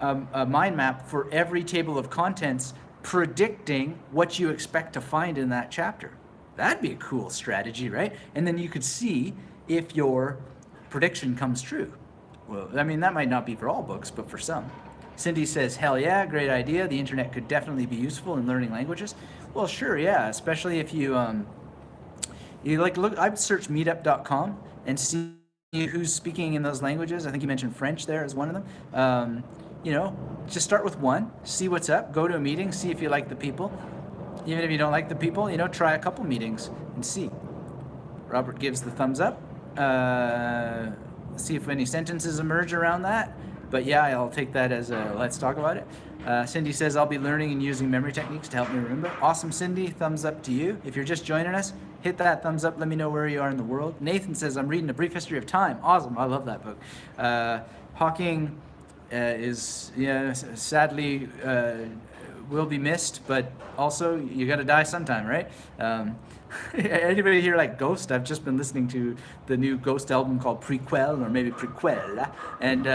a mind map for every table of contents predicting what you expect to find in that chapter. That'd be a cool strategy, right? And then you could see if your prediction comes true. Well, I mean, that might not be for all books, but for some. Cindy says, hell yeah, great idea. The internet could definitely be useful in learning languages. Well, sure, yeah, especially if you look, I'd search meetup.com and see you who's speaking in those languages, I think you mentioned French there as one of them. You know, just start with one, see what's up, go to a meeting, see if you like the people. Even if you don't like the people, you know, try a couple meetings and see. Robert gives the thumbs up. See if any sentences emerge around that. But yeah, I'll take that as a let's talk about it. Cindy says, I'll be learning and using memory techniques to help me remember. Awesome, Cindy. Thumbs up to you. If you're just joining us, hit that thumbs up. Let me know where you are in the world. Nathan says, I'm reading A Brief History of Time. Awesome. I love that book. Hawking is, yeah, sadly, will be missed, but also you got to die sometime, right? Anybody here like Ghost? I've just been listening to the new Ghost album called Prequel, or maybe Prequel, and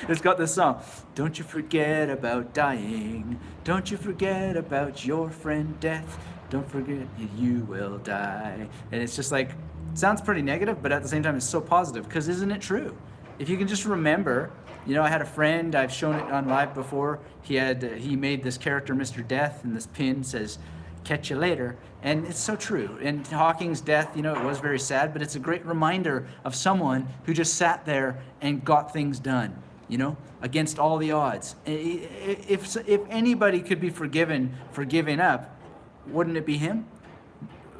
it's got this song, don't you forget about dying, don't you forget about your friend death, don't forget you will die. And it's just like, it sounds pretty negative, but at the same time it's so positive, because isn't it true? If you can just remember, you know, I had a friend, I've shown it on live before, he made this character Mr. Death, and this pin says, catch you later. And it's so true. And Hawking's death, you know, it was very sad, but it's a great reminder of someone who just sat there and got things done, you know, against all the odds. If anybody could be forgiven for giving up, wouldn't it be him?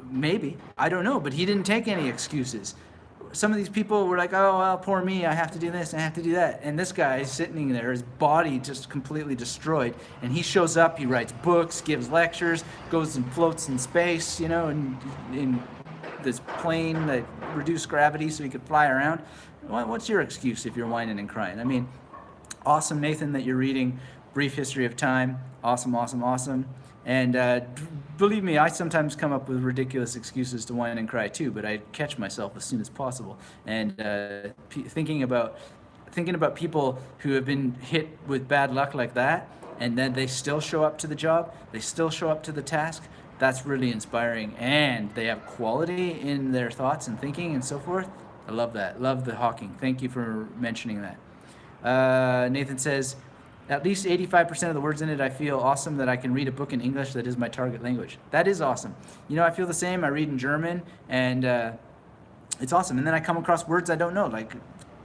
Maybe. I don't know, but he didn't take any excuses. Some of these people were like, oh, well, poor me, I have to do this, I have to do that. And this guy is sitting there, his body just completely destroyed. And he shows up, he writes books, gives lectures, goes and floats in space, you know, in this plane that reduced gravity so he could fly around. What's your excuse if you're whining and crying? I mean, awesome, Nathan, that you're reading Brief History of Time. Awesome, awesome, awesome. And believe me, I sometimes come up with ridiculous excuses to whine and cry too, but I catch myself as soon as possible. And thinking about people who have been hit with bad luck like that, and then they still show up to the job, they still show up to the task, that's really inspiring. And they have quality in their thoughts and thinking and so forth. I love that. Love the Hawking. Thank you for mentioning that. Nathan says, at least 85% of the words in it, I feel awesome that I can read a book in English that is my target language. That is awesome. You know, I feel the same. I read in German, and it's awesome. And then I come across words I don't know, like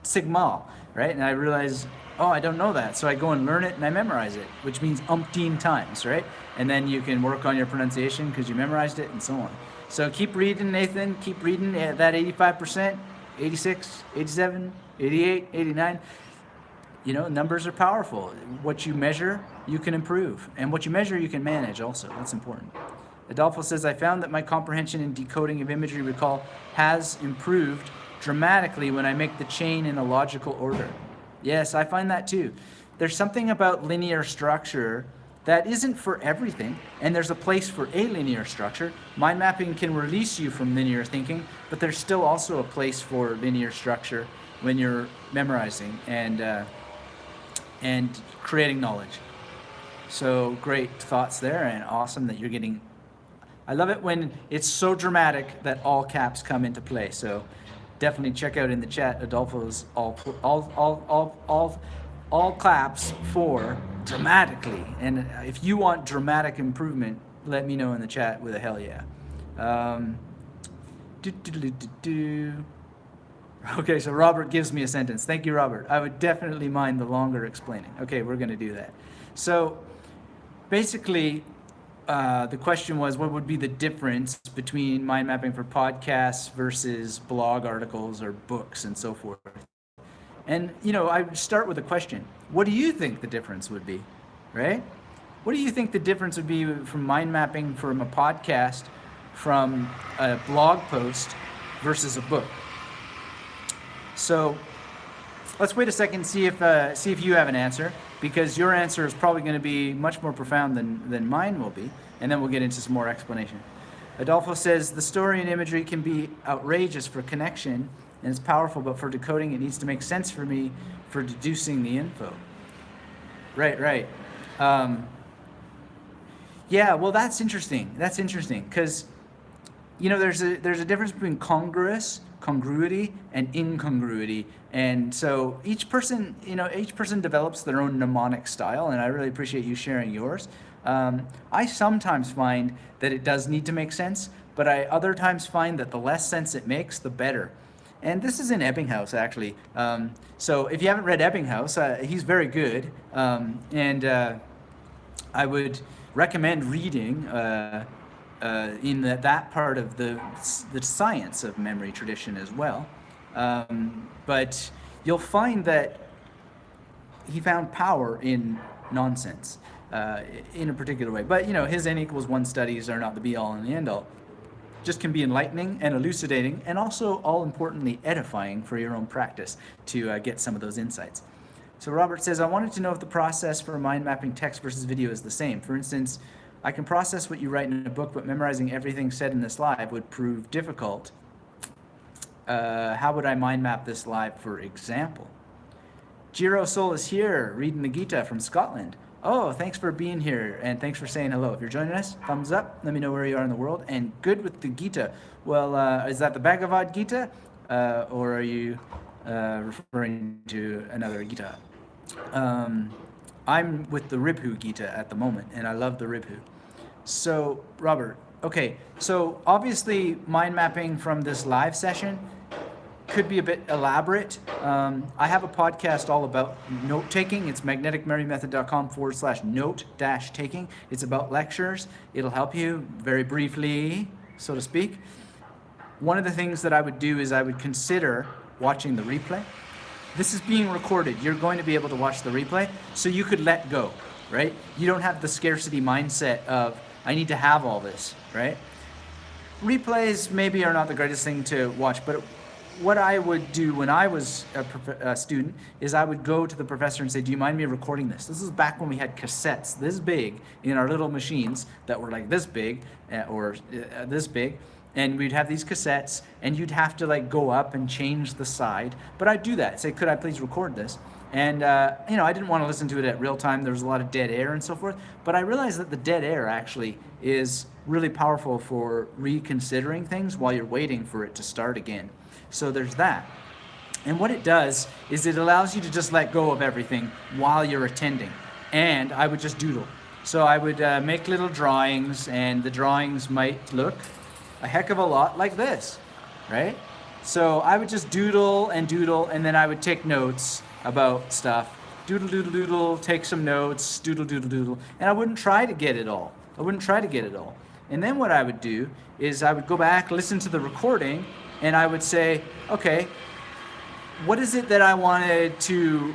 Sigma, right? And I realize, oh, I don't know that. So I go and learn it, and I memorize it, which means umpteen times, right? And then you can work on your pronunciation because you memorized it, and so on. So keep reading, Nathan. Keep reading that 85%, 86, 87, 88, 89. You know, numbers are powerful. What you measure, you can improve. And what you measure, you can manage also. That's important. Adolfo says, I found that my comprehension and decoding of imagery recall has improved dramatically when I make the chain in a logical order. Yes, I find that too. There's something about linear structure that isn't for everything, and there's a place for a linear structure. Mind mapping can release you from linear thinking, but there's still also a place for linear structure when you're memorizing and creating knowledge. So great thoughts there, and awesome that you're getting. I love it when it's so dramatic that all caps come into play. So definitely check out in the chat Adolfo's all claps for dramatically. And if you want dramatic improvement, let me know in the chat with a hell yeah. Okay, so Robert gives me a sentence. Thank you, Robert. I would definitely mind the longer explaining. Okay, we're going to do that. So basically, the question was, what would be the difference between mind mapping for podcasts versus blog articles or books and so forth? And, you know, I would start with a question. What do you think the difference would be, right? What do you think the difference would be from mind mapping from a podcast, from a blog post versus a book? So let's wait a second, see if you have an answer, because your answer is probably going to be much more profound than mine will be, and then we'll get into some more explanation. Adolfo says, the story and imagery can be outrageous for connection, and it's powerful, but for decoding, it needs to make sense for me for deducing the info. Right. Yeah, well, that's interesting. That's interesting, because, you know, there's a difference between congruity and incongruity, and so each person develops their own mnemonic style, and I really appreciate you sharing yours. I sometimes find that it does need to make sense, but I other times find that the less sense it makes, the better. And this is in Ebbinghaus, actually. So if you haven't read Ebbinghaus, he's very good. And I would recommend reading in that part of the science of memory tradition as well. But you'll find that he found power in nonsense in a particular way. But his n=1 studies are not the be-all and the end-all. Just can be enlightening and elucidating, and also, all importantly, edifying for your own practice to get some of those insights. So Robert says, I wanted to know if the process for mind mapping text versus video is the same. For instance, I can process what you write in a book, but memorizing everything said in this live would prove difficult. How would I mind map this live, for example? Jiro Sol is here, reading the Gita from Scotland. Oh, thanks for being here, and thanks for saying hello. If you're joining us, thumbs up. Let me know where you are in the world. And good with the Gita. Well, is that the Bhagavad Gita, or are you referring to another Gita? I'm with the Ribhu Gita at the moment, and I love the Ribhu. So, Robert, okay, so obviously mind mapping from this live session could be a bit elaborate. I have a podcast all about note-taking. It's magneticmerrymethod.com/note-taking. It's about lectures. It'll help you very briefly, so to speak. One of the things that I would do is I would consider watching the replay. This is being recorded. You're going to be able to watch the replay, so you could let go, right? You don't have the scarcity mindset of, I need to have all this, right? Replays maybe are not the greatest thing to watch, but what I would do when I was a student is I would go to the professor and say, do you mind me recording this? This is back when we had cassettes this big in our little machines that were like this big or this big. And we'd have these cassettes, and you'd have to like go up and change the side. But I'd do that, say, could I please record this? And I didn't want to listen to it at real time. There was a lot of dead air and so forth. But I realized that the dead air actually is really powerful for reconsidering things while you're waiting for it to start again. So there's that. And what it does is it allows you to just let go of everything while you're attending. And I would just doodle. So I would make little drawings, and the drawings might look a heck of a lot like this, right? So I would just doodle, and then I would take notes about stuff. Doodle, doodle, doodle, take some notes, doodle, doodle, doodle. And I wouldn't try to get it all. And then what I would do is I would go back, listen to the recording, and I would say, okay, what is it that I wanted to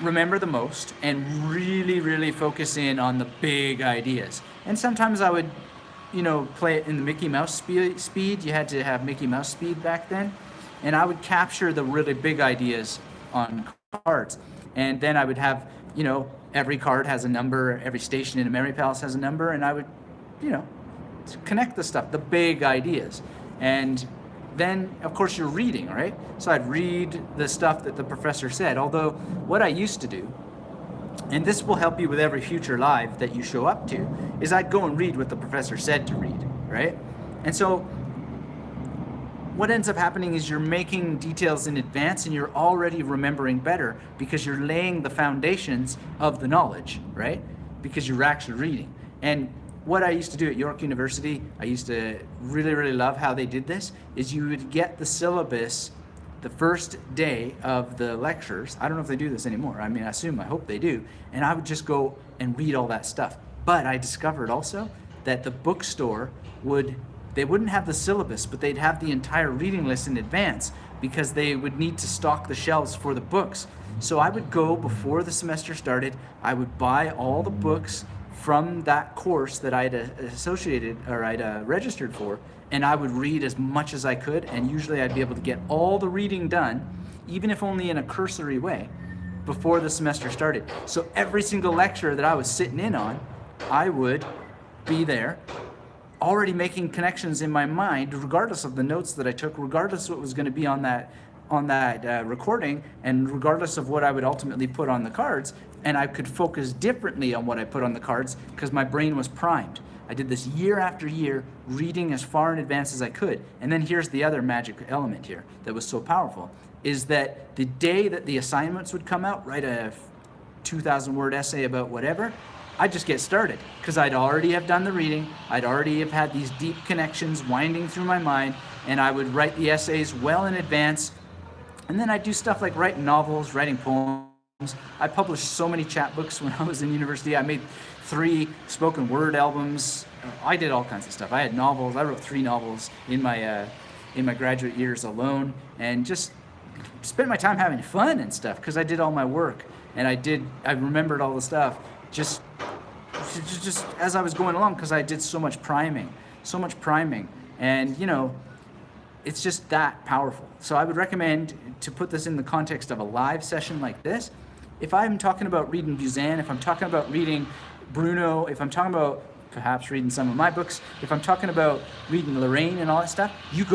remember the most and really, really focus in on the big ideas? And sometimes I would, play it in the Mickey Mouse speed. You had to have Mickey Mouse speed back then. And I would capture the really big ideas on cards. And then I would have, every card has a number, every station in a memory palace has a number, and I would, connect the stuff, the big ideas. And then, of course, you're reading, right? So I'd read the stuff that the professor said. Although what I used to do, and this will help you with every future live that you show up to, is I'd go and read what the professor said to read, right? And so what ends up happening is you're making details in advance, and you're already remembering better because you're laying the foundations of the knowledge, right? Because you're actually reading. And what I used to do at York University, I used to really, really love how they did this, is you would get the syllabus the first day of the lectures. I don't know if they do this anymore. I hope they do. And I would just go and read all that stuff. But I discovered also that the bookstore they wouldn't have the syllabus, but they'd have the entire reading list in advance because they would need to stock the shelves for the books. So I would go before the semester started, I would buy all the books from that course that I'd registered for, and I would read as much as I could, and usually I'd be able to get all the reading done, even if only in a cursory way, before the semester started. So every single lecture that I was sitting in on, I would be there, already making connections in my mind, regardless of the notes that I took, regardless of what was going to be on that recording, and regardless of what I would ultimately put on the cards. And I could focus differently on what I put on the cards because my brain was primed. I did this year after year, reading as far in advance as I could. And then here's the other magic element here that was so powerful, is that the day that the assignments would come out, write a 2,000-word essay about whatever, I'd just get started because I'd already have done the reading. I'd already have had these deep connections winding through my mind, and I would write the essays well in advance. And then I do stuff like writing novels, writing poems. I published so many chapbooks when I was in university. I made 3 spoken word albums. I did all kinds of stuff. I had novels. I wrote 3 novels in my graduate years alone, and just spent my time having fun and stuff because I did all my work, and I remembered all the stuff just as I was going along because I did so much priming, and it's just that powerful. So I would recommend to put this in the context of a live session like this. If I'm talking about reading Buzan, if I'm talking about reading Bruno, if I'm talking about perhaps reading some of my books, if I'm talking about reading Lorraine and all that stuff, you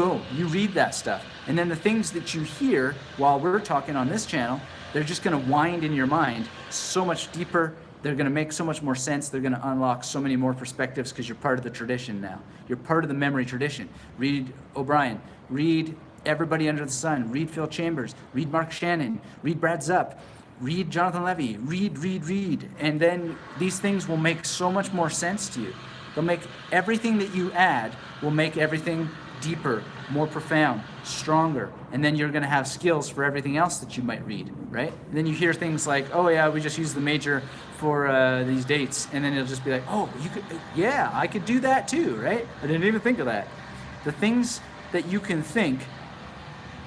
read that stuff. And then the things that you hear while we're talking on this channel, they're just gonna wind in your mind so much deeper. They're gonna make so much more sense. They're gonna unlock so many more perspectives because you're part of the tradition now. You're part of the memory tradition. Read O'Brien, read everybody under the sun, read Phil Chambers, read Mark Shannon, read Brad Zupp, read Jonathan Levy, read. And then these things will make so much more sense to you. They'll make everything that you add will make everything deeper, more profound, stronger. And then you're gonna have skills for everything else that you might read, right? And then you hear things like, oh yeah, we just use the major for these dates. And then it'll just be like, oh, yeah, I could do that too, right? I didn't even think of that. The things that you can think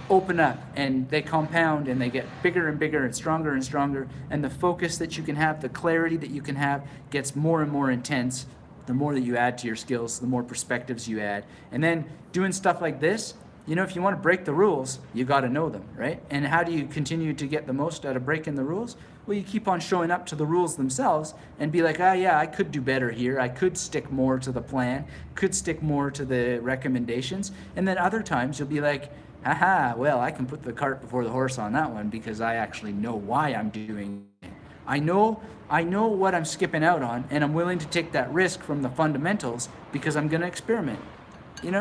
open up and they compound and they get bigger and bigger and stronger, and the focus that you can have, the clarity that you can have gets more and more intense the more that you add to your skills, the more perspectives you add. And then doing stuff like this, if you want to break the rules, you got to know them, right? And how do you continue to get the most out of breaking the rules? Well, you keep on showing up to the rules themselves and be like, yeah, I could do better here. I could stick more to the plan, could stick more to the recommendations. And then other times you'll be like, well, I can put the cart before the horse on that one because I actually know why I'm doing it. I know what I'm skipping out on, and I'm willing to take that risk from the fundamentals because I'm going to experiment.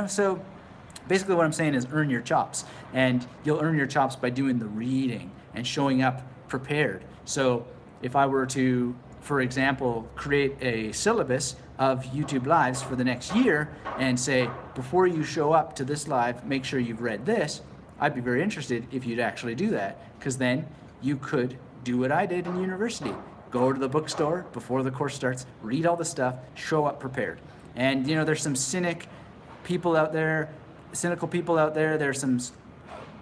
So basically what I'm saying is earn your chops, and you'll earn your chops by doing the reading and showing up prepared. So if I were to, for example, create a syllabus of YouTube lives for the next year and say, before you show up to this live, make sure you've read this, I'd be very interested if you'd actually do that, because then you could do what I did in university. Go to the bookstore before the course starts, read all the stuff, show up prepared. And there's some cynical people out there, there's some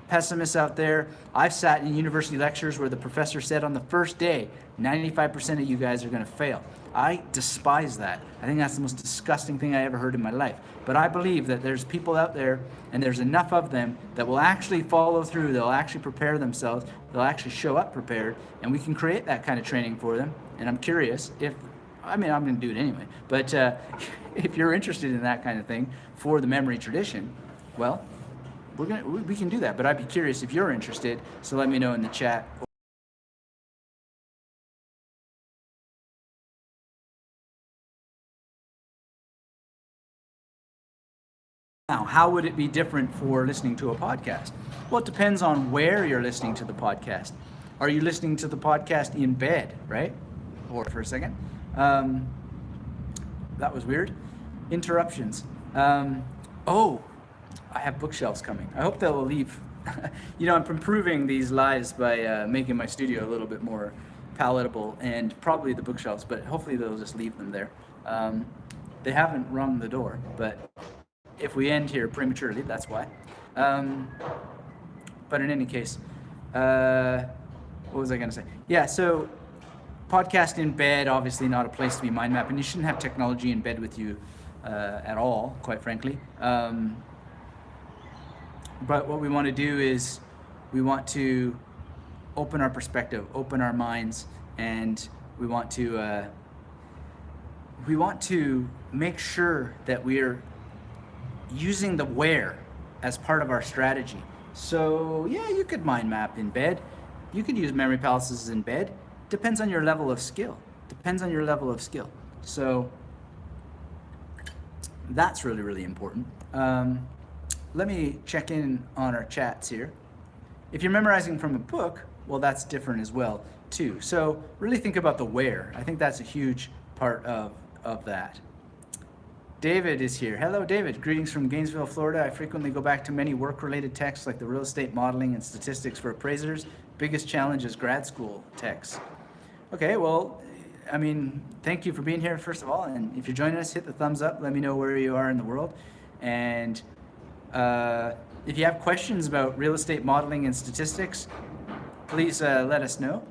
pessimists out there. I've sat in university lectures where the professor said on the first day, 95% of you guys are gonna fail. I despise that. I think that's the most disgusting thing I ever heard in my life. But I believe that there's people out there, and there's enough of them that will actually follow through, they'll actually prepare themselves, they'll actually show up prepared, and we can create that kind of training for them. And I'm curious I'm gonna do it anyway, but if you're interested in that kind of thing for the memory tradition, well, we can do that. But I'd be curious if you're interested, so let me know in the chat. Now, how would it be different for listening to a podcast? Well, it depends on where you're listening to the podcast. Are you listening to the podcast in bed, right? Or for a second. That was weird. Interruptions. I have bookshelves coming. I hope they'll leave. I'm improving these lives by making my studio a little bit more palatable, and probably the bookshelves, but hopefully they'll just leave them there. They haven't rung the door, but if we end here prematurely, that's why. But in any case, what was I going to say? Yeah, so podcast in bed, obviously not a place to be mind mapping. You shouldn't have technology in bed with you at all, quite frankly. But what we want to do is we want to open our perspective, open our minds, and we want to make sure that we're using the where as part of our strategy. So yeah, you could mind map in bed. You could use memory palaces in bed. Depends on your level of skill. So that's really, really important. Let me check in on our chats here. If you're memorizing from a book, well, that's different as well, too. So really think about the where. I think that's a huge part of that. David is here. Hello, David. Greetings from Gainesville, Florida. I frequently go back to many work-related texts like the real estate modeling and statistics for appraisers. Biggest challenge is grad school texts. Okay, well, I mean, thank you for being here, first of all. And if you're joining us, hit the thumbs up. Let me know where you are in the world. And if you have questions about real estate modeling and statistics, please let us know.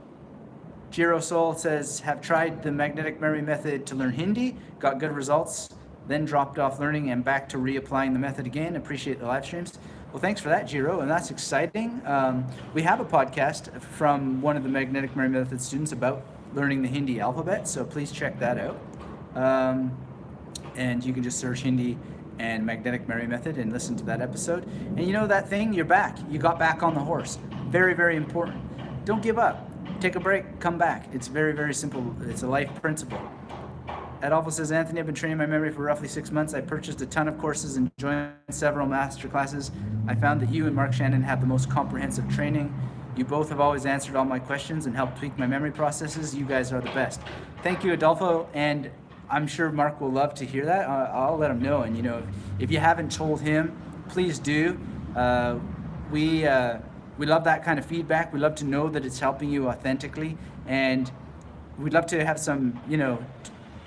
Jiro Sol says, have tried the magnetic memory method to learn Hindi, got good results, then dropped off learning and back to reapplying the method again. Appreciate the live streams. Well, thanks for that, Jiro, and that's exciting. We have a podcast from one of the magnetic memory method students about learning the Hindi alphabet, so please check that out. And you can just search Hindi and magnetic memory method and listen to that episode. And you know that thing, you're back. You got back on the horse. Very, very important. Don't give up. Take a break, come back. It's very, very simple. It's a life principle. Adolfo says, Anthony, I've been training my memory for roughly 6 months. I purchased a ton of courses and joined several master classes. I found that you and Mark Shannon have the most comprehensive training. You both have always answered all my questions and helped tweak my memory processes. You guys are the best. Thank you, Adolfo, and I'm sure Mark will love to hear that. I'll let him know, and if you haven't told him, please do. We love that kind of feedback. We love to know that it's helping you authentically, and we'd love to have some,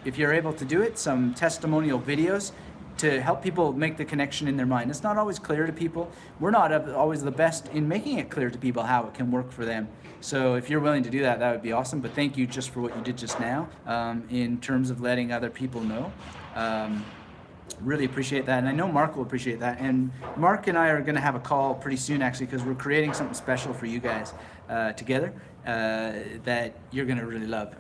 if you're able to do it, some testimonial videos to help people make the connection in their mind. It's not always clear to people. We're not always the best in making it clear to people how it can work for them. So if you're willing to do that, that would be awesome. But thank you just for what you did just now in terms of letting other people know. Really appreciate that, and I know Mark will appreciate that. And Mark and I are going to have a call pretty soon, actually, because we're creating something special for you guys together that you're going to really love,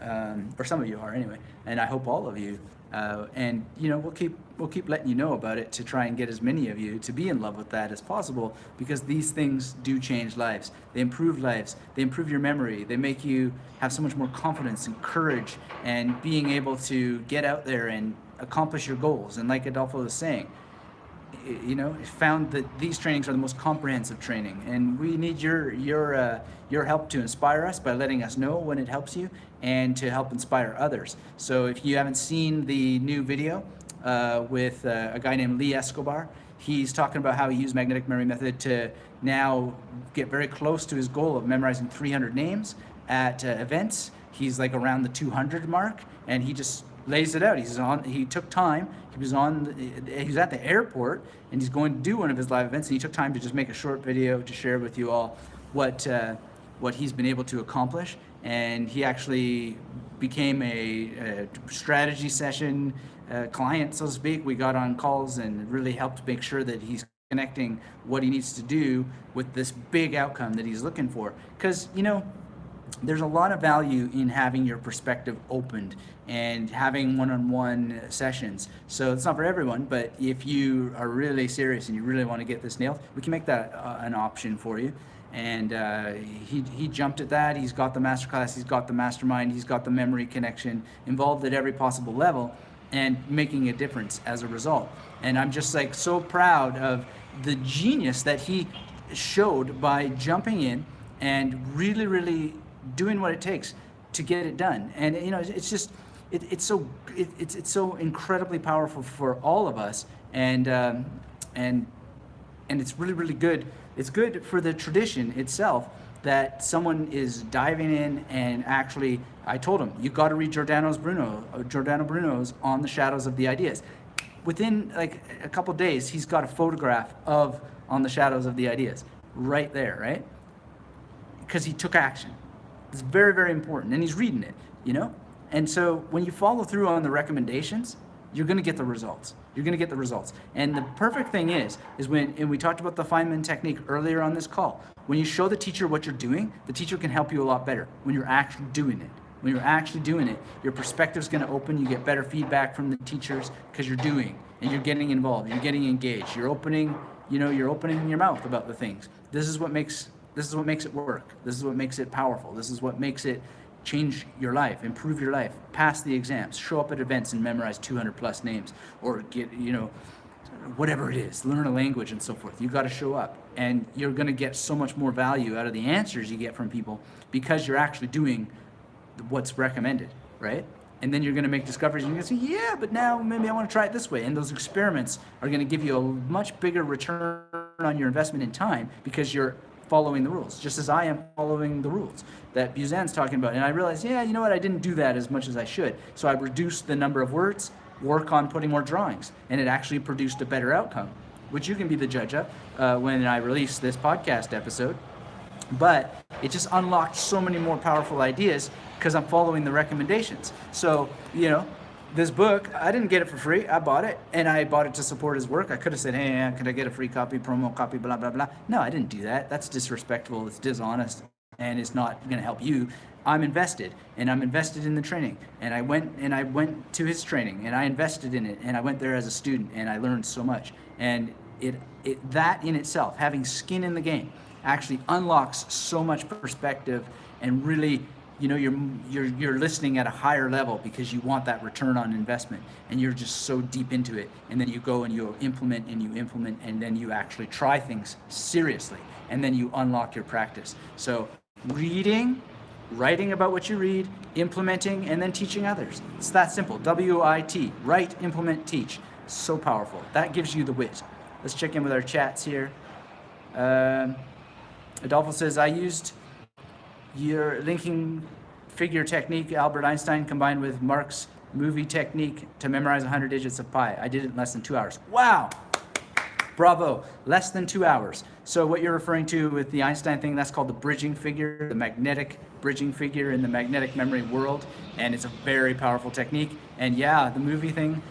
or some of you are anyway, and I hope all of you. And we'll keep letting you know about it to try and get as many of you to be in love with that as possible, because these things do change lives. They improve lives. They improve your memory. They make you have so much more confidence and courage and being able to get out there and accomplish your goals. And like Adolfo was saying, found that these trainings are the most comprehensive training, and we need your help to inspire us by letting us know when it helps you and to help inspire others. So if you haven't seen the new video with a guy named Lee Escobar, he's talking about how he used magnetic memory method to now get very close to his goal of memorizing 300 names at events. He's like around the 200 mark, and he just lays it out. He took time. He was at the airport, and he's going to do one of his live events, and he took time to just make a short video to share with you all what he's been able to accomplish. And he actually became a strategy session client, so to speak. We got on calls and really helped make sure that he's connecting what he needs to do with this big outcome that he's looking for. Because, there's a lot of value in having your perspective opened and having one-on-one sessions. So it's not for everyone, but if you are really serious and you really want to get this nailed, we can make that an option for you. And he jumped at that. He's got the masterclass, he's got the mastermind, he's got the memory connection, involved at every possible level and making a difference as a result. And I'm just so proud of the genius that he showed by jumping in and really, really doing what it takes to get it done. And it's just it's so incredibly powerful for all of us, and it's really, really good. It's good for the tradition itself that someone is diving in and actually, I told him, you got to read Giordano Bruno's On the Shadows of the Ideas. Within a couple days, he's got a photograph of On the Shadows of the Ideas right there, right? Because he took action. It's very, very important, and he's reading it, And so when you follow through on the recommendations, you're going to get the results. And the perfect thing is and we talked about the Feynman technique earlier on this call. When you show the teacher what you're doing, the teacher can help you a lot better when you're actually doing it. Your perspective's going to open. You get better feedback from the teachers because you're doing, and you're getting involved. You're getting engaged. You're opening your mouth about the things. This is what makes it work. This is what makes it powerful. This is what makes it change your life, improve your life, pass the exams, show up at events and memorize 200 plus names, or get, whatever it is, learn a language and so forth. You got to show up, and you're going to get so much more value out of the answers you get from people because you're actually doing what's recommended, right? And then you're going to make discoveries, and you're going to say, yeah, but now maybe I want to try it this way. And those experiments are going to give you a much bigger return on your investment in time because you're following the rules, just as I am following the rules that Buzan's talking about. And I realized, yeah, you know what, I didn't do that as much as I should. So I reduced the number of words, work on putting more drawings, and it actually produced a better outcome, which you can be the judge of when I release this podcast episode. But it just unlocked so many more powerful ideas because I'm following the recommendations. So, this book, I didn't get it for free. I bought it, and I bought it to support his work. I could have said, hey, could I get a free copy, promo copy, blah, blah, blah. No, I didn't do that. That's disrespectful. It's dishonest, and it's not going to help you. I'm invested, and I'm invested in the training. And I went to his training, and I invested in it, and I went there as a student, and I learned so much. And that in itself, having skin in the game, actually unlocks so much perspective, and really, you're listening at a higher level because you want that return on investment, and you're just so deep into it. And then you go and you implement, and then you actually try things seriously, and then you unlock your practice. So reading, writing about what you read, implementing, and then teaching others. It's that simple. WIT, write, implement, teach. So powerful. That gives you the wit. Let's check in with our chats here. Adolfo says, I used your linking figure technique, Albert Einstein, combined with Mark's movie technique to memorize 100 digits of pi. I did it in less than 2 hours. Wow! Bravo, less than 2 hours. So what you're referring to with the Einstein thing, that's called the bridging figure, the magnetic bridging figure in the magnetic memory world, and it's a very powerful technique. And yeah, the movie thing,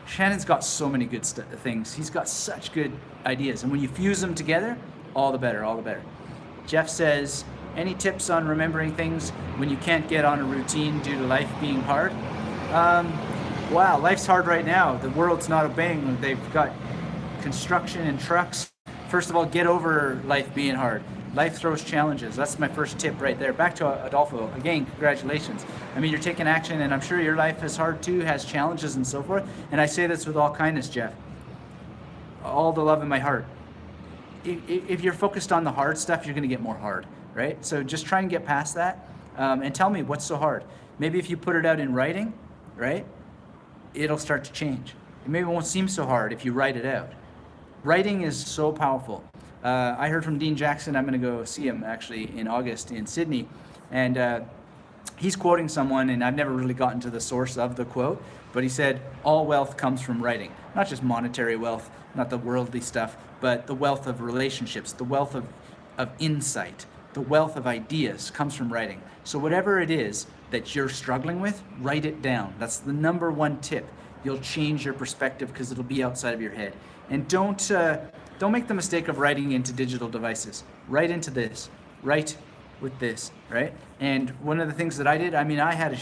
Shannon's got so many good things. He's got such good ideas, and when you fuse them together, all the better, all the better. Jeff says, any tips on remembering things when you can't get on a routine due to life being hard? Wow, life's hard right now. The world's not obeying. They've got construction and trucks. First of all, get over life being hard. Life throws challenges. That's my first tip right there. Back to Adolfo. Again, congratulations. I mean, you're taking action, and I'm sure your life is hard too, has challenges and so forth. And I say this with all kindness, Jeff. All the love in my heart. If you're focused on the hard stuff, you're going to get more hard, right? So just try and get past that, and tell me what's so hard. Maybe if you put it out in writing, right, it'll start to change. Maybe it won't seem so hard if you write it out. Writing is so powerful. I heard from Dean Jackson. I'm going to go see him actually in August in Sydney, and he's quoting someone, and I've never really gotten to the source of the quote, but he said, all wealth comes from writing. Not just monetary wealth, not the worldly stuff, but the wealth of relationships, the wealth of insight, the wealth of ideas comes from writing. So whatever it is that you're struggling with, write it down. That's the number one tip. You'll change your perspective because it'll be outside of your head. And don't make the mistake of writing into digital devices. Write into this. Write with this, right? And one of the things that I did, I mean, I had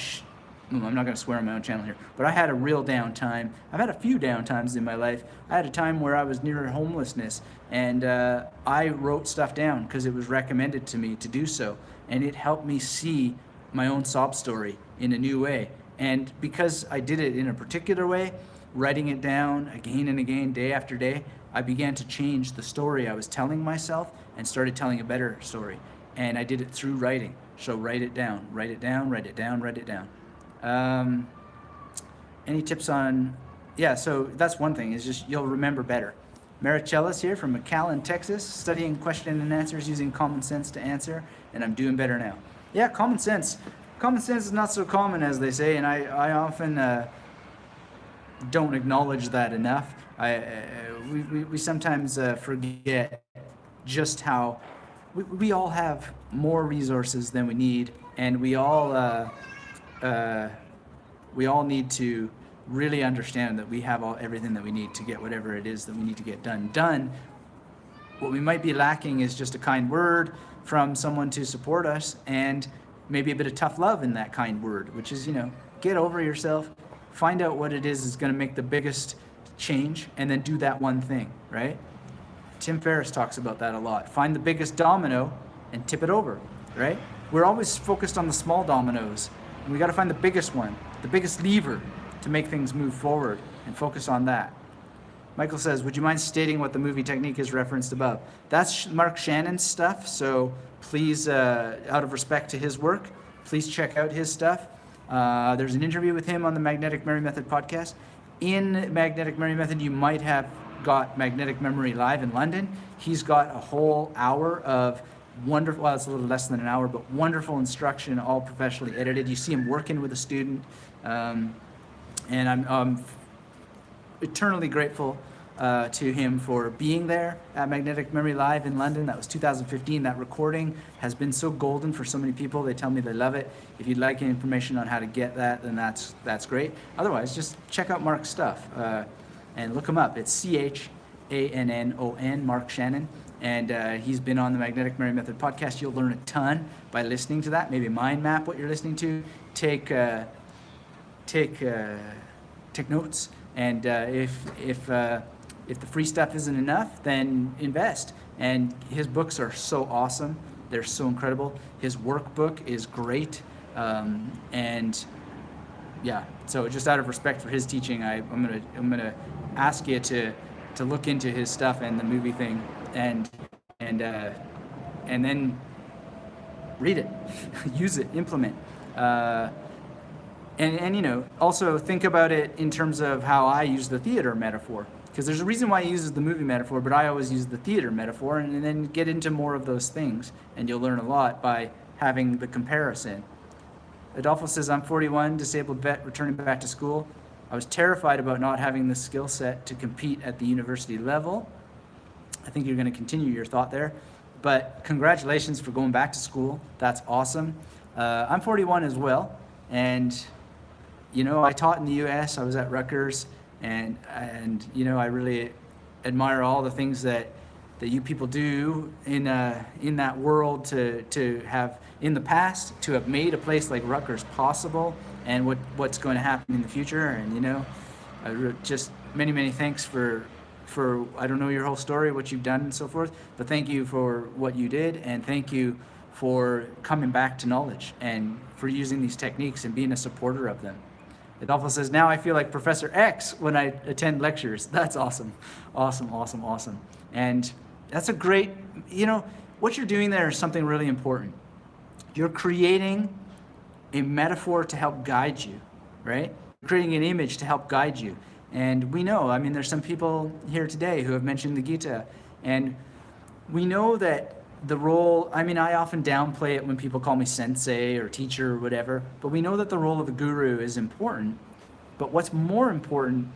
I'm not going to swear on my own channel here, but I had a real downtime. I've had a few downtimes in my life. I had a time where I was near homelessness, and I wrote stuff down because it was recommended to me to do so, and it helped me see my own sob story in a new way. And because I did it in a particular way, writing it down again and again, day after day, I began to change the story I was telling myself and started telling a better story. And I did it through writing. So write it down, write it down, write it down, write it down. Any tips on, so that's one thing, is just you'll remember better. Marichella's here from McAllen, Texas, studying question and answers using common sense to answer, and I'm doing better now. Yeah, common sense. Common sense is not so common, as they say, and I often don't acknowledge that enough. We sometimes forget just how we all have more resources than we need, and we all need to really understand that we have everything that we need to get whatever it is that we need to get done. What we might be lacking is just a kind word from someone to support us, and maybe a bit of tough love in that kind word, which is, get over yourself, find out what it is going to make the biggest change, and then do that one thing, right? Tim Ferriss talks about that a lot. Find the biggest domino and tip it over, right? We're always focused on the small dominoes, and we got to find the biggest one, the biggest lever to make things move forward, and focus on that. Michael says, would you mind stating what the movie technique is referenced above? That's Mark Shannon's stuff, so please, out of respect to his work, please check out his stuff. There's an interview with him on the Magnetic Memory Method podcast. In Magnetic Memory Method, you might have got Magnetic Memory Live in London. He's got a whole hour of wonderful, well, it's a little less than an hour, but wonderful instruction, all professionally edited. You see him working with a student, and I'm eternally grateful to him for being there at Magnetic Memory Live in London. That was 2015. That recording has been so golden for so many people. They tell me they love it. If you'd like information on how to get that, then that's great. Otherwise, just check out Mark's stuff and look him up. It's CHANNON, Mark Shannon. And he's been on the Magnetic Memory Method podcast. You'll learn a ton by listening to that. Maybe mind map what you're listening to. Take notes. And if the free stuff isn't enough, then invest. And his books are so awesome. They're so incredible. His workbook is great. And yeah, so just out of respect for his teaching, I'm gonna ask you to look into his stuff and the movie thing, and then read it, use it, implement. And also think about it in terms of how I use the theater metaphor. Because there's a reason why he uses the movie metaphor, but I always use the theater metaphor, and then get into more of those things, and you'll learn a lot by having the comparison. Adolfo says, I'm 41, disabled vet, returning back to school. I was terrified about not having the skill set to compete at the university level. I think you're going to continue your thought there. But congratulations for going back to school. That's awesome. I'm 41 as well, and I taught in the U.S. I was at Rutgers. And I really admire all the things that you people do in that world to have in the past, to have made a place like Rutgers possible, and what's going to happen in the future. And just many thanks for I don't know your whole story, what you've done and so forth, but thank you for what you did, and thank you for coming back to knowledge and for using these techniques and being a supporter of them. Adolfo says, now I feel like Professor X when I attend lectures. That's awesome. Awesome. And that's a great, what you're doing there is something really important. You're creating a metaphor to help guide you, right? You're creating an image to help guide you. And we know, there's some people here today who have mentioned the Gita, and we know that the role, I often downplay it when people call me sensei or teacher or whatever, but we know that the role of the guru is important. But what's more important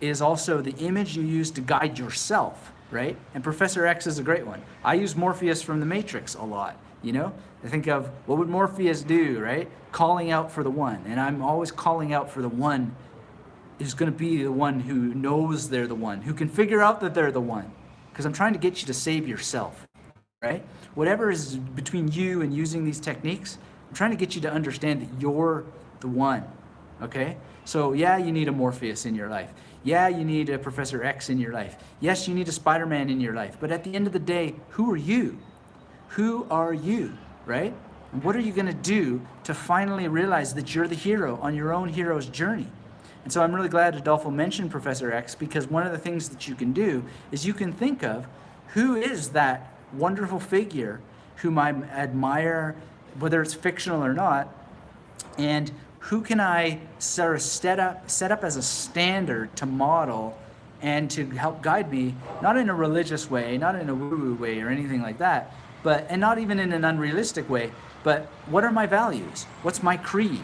is also the image you use to guide yourself, right? And Professor X is a great one. I use Morpheus from the Matrix a lot, I think of what would Morpheus do, right? Calling out for the one. And I'm always calling out for the one who's going to be the one who knows they're the one, who can figure out that they're the one. Because I'm trying to get you to save yourself. Right? Whatever is between you and using these techniques, I'm trying to get you to understand that you're the one, okay? So yeah, you need a Morpheus in your life. Yeah, you need a Professor X in your life. Yes, you need a Spider-Man in your life. But at the end of the day, who are you? Who are you, right? And what are you gonna do to finally realize that you're the hero on your own hero's journey? And so I'm really glad Adolfo mentioned Professor X, because one of the things that you can do is you can think of who is that wonderful figure whom I admire, whether it's fictional or not, and who can I sort of set up as a standard to model and to help guide me, not in a religious way, not in a woo-woo way or anything like that, and not even in an unrealistic way, but what are my values? What's my creed?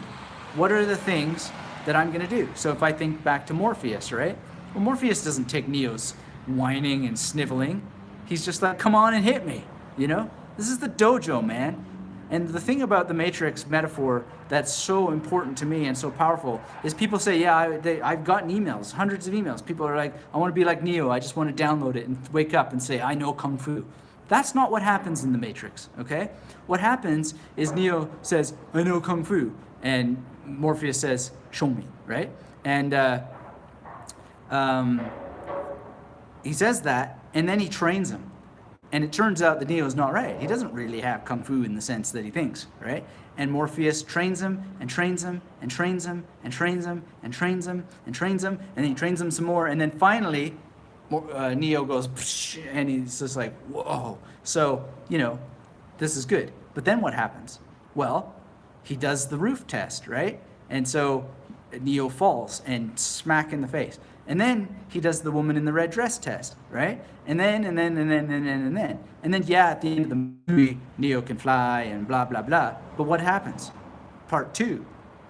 What are the things that I'm going to do? So if I think back to Morpheus, right? Well, Morpheus doesn't take Neo's whining and sniveling. He's just like, come on and hit me, This is the dojo, man. And the thing about the Matrix metaphor that's so important to me and so powerful is people say, yeah, I've gotten emails, hundreds of emails. People are like, I want to be like Neo. I just want to download it and wake up and say, I know Kung Fu. That's not what happens in the Matrix, okay? What happens is Neo says, I know Kung Fu. And Morpheus says, show me, right? And he says that, and then he trains him. And it turns out that Neo's not right. He doesn't really have Kung Fu in the sense that he thinks, right? And Morpheus trains him and trains him and trains him and trains him and trains him and trains him, and then he trains him some more, and then finally Neo goes, psh, and he's just like, whoa. So, this is good. But then what happens? Well, he does the roof test, right? And so Neo falls and smack in the face. And then he does the woman in the red dress test, right? And then, yeah, at the end of the movie, Neo can fly and blah, blah, blah. But what happens? Part 2,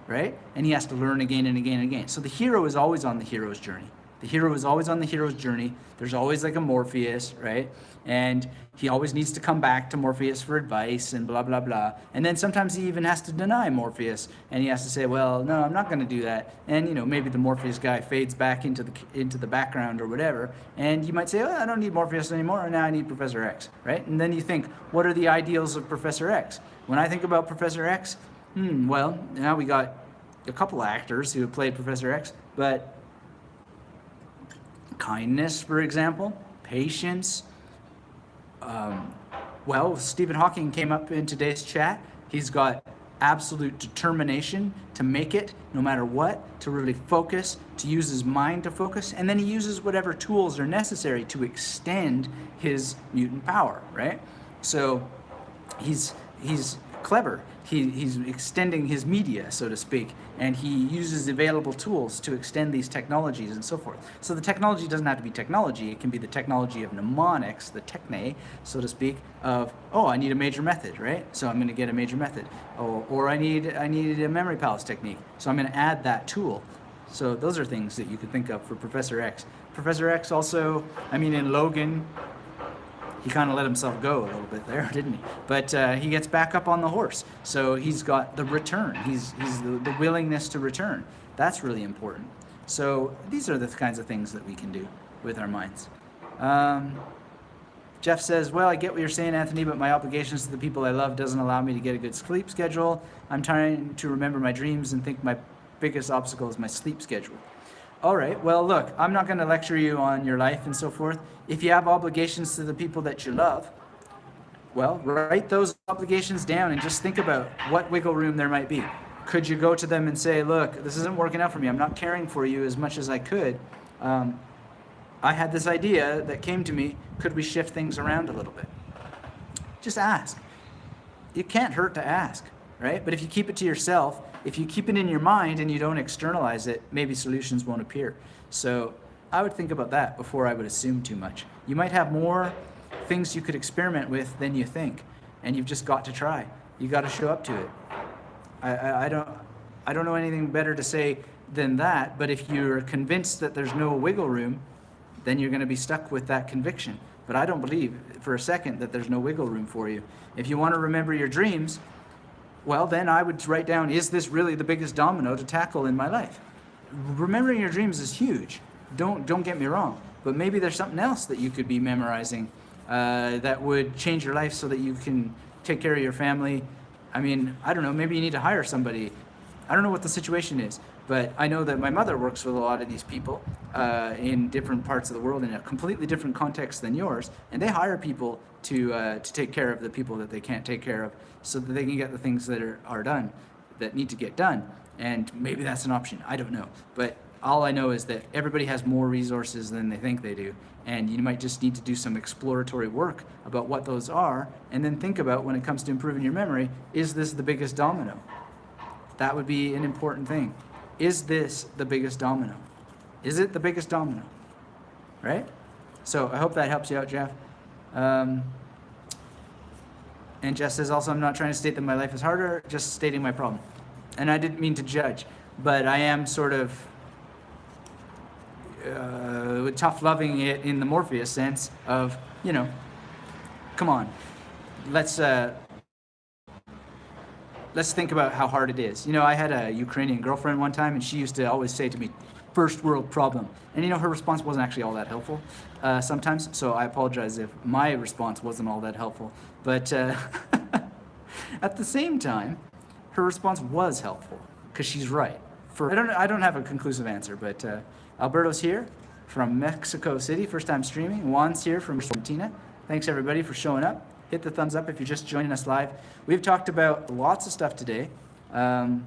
right? And he has to learn again and again and again. So the hero is always on the hero's journey. The hero is always on the hero's journey. There's always like a Morpheus, right? And he always needs to come back to Morpheus for advice and blah, blah, blah. And then sometimes he even has to deny Morpheus. And he has to say, well, no, I'm not going to do that. And, you know, maybe the Morpheus guy fades back into the background or whatever. And you might say, oh, I don't need Morpheus anymore. Now I need Professor X, right? And then you think, what are the ideals of Professor X? When I think about Professor X, well, now we got a couple actors who have played Professor X, but kindness, for example, patience. Well, Stephen Hawking came up in today's chat. He's got absolute determination to make it no matter what, to really focus, to use his mind to focus, and then he uses whatever tools are necessary to extend his mutant power, right? So he's clever. He's extending his media, so to speak, and he uses available tools to extend these technologies and so forth. So the technology doesn't have to be technology. It can be the technology of mnemonics, the techne, so to speak, of, oh, I need a major method, right? So I'm going to get a major method. Or I need a memory palace technique, so I'm going to add that tool. So those are things that you could think of for Professor X. Professor X also, I mean, in Logan, he kind of let himself go a little bit there, didn't he? But he gets back up on the horse. So he's got the return. He's the willingness to return. That's really important. So these are the kinds of things that we can do with our minds. Jeff says, well, I get what you're saying, Anthony, but my obligations to the people I love doesn't allow me to get a good sleep schedule. I'm trying to remember my dreams and think my biggest obstacle is my sleep schedule. All right, well, look, I'm not going to lecture you on your life and so forth. If you have obligations to the people that you love, well, write those obligations down and just think about what wiggle room there might be. Could you go to them and say, look, this isn't working out for me. I'm not caring for you as much as I could. I had this idea that came to me. Could we shift things around a little bit? Just ask. It can't hurt to ask, right? But if you keep it to yourself, if you keep it in your mind and you don't externalize it, maybe solutions won't appear. So I would think about that before I would assume too much. You might have more things you could experiment with than you think, and you've just got to try. You got to show up to it. I don't know anything better to say than that, but if you're convinced that there's no wiggle room, then you're going to be stuck with that conviction. But I don't believe for a second that there's no wiggle room for you. If you want to remember your dreams, well, then I would write down, is this really the biggest domino to tackle in my life? Remembering your dreams is huge. Don't get me wrong. But maybe there's something else that you could be memorizing that would change your life so that you can take care of your family. I mean, I don't know, maybe you need to hire somebody. I don't know what the situation is, but I know that my mother works with a lot of these people in different parts of the world in a completely different context than yours, and they hire people to take care of the people that they can't take care of so that they can get the things that are done, that need to get done. And maybe that's an option. I don't know. But all I know is that everybody has more resources than they think they do. And you might just need to do some exploratory work about what those are, and then think about, when it comes to improving your memory, is this the biggest domino? That would be an important thing. Is this the biggest domino? Is it the biggest domino? Right? So I hope that helps you out, Jeff. And Jeff says also, I'm not trying to state that my life is harder, just stating my problem. And I didn't mean to judge, but I am sort of tough loving it in the Morpheus sense of, you know, come on, let's think about how hard it is. You know, I had a Ukrainian girlfriend one time, and she used to always say to me, first world problem. And you know, her response wasn't actually all that helpful sometimes, so I apologize if my response wasn't all that helpful. But at the same time, her response was helpful, because she's right. I don't have a conclusive answer, but Alberto's here from Mexico City, first time streaming. Juan's here from Argentina. Thanks everybody for showing up. Hit the thumbs up if you're just joining us live. We've talked about lots of stuff today. And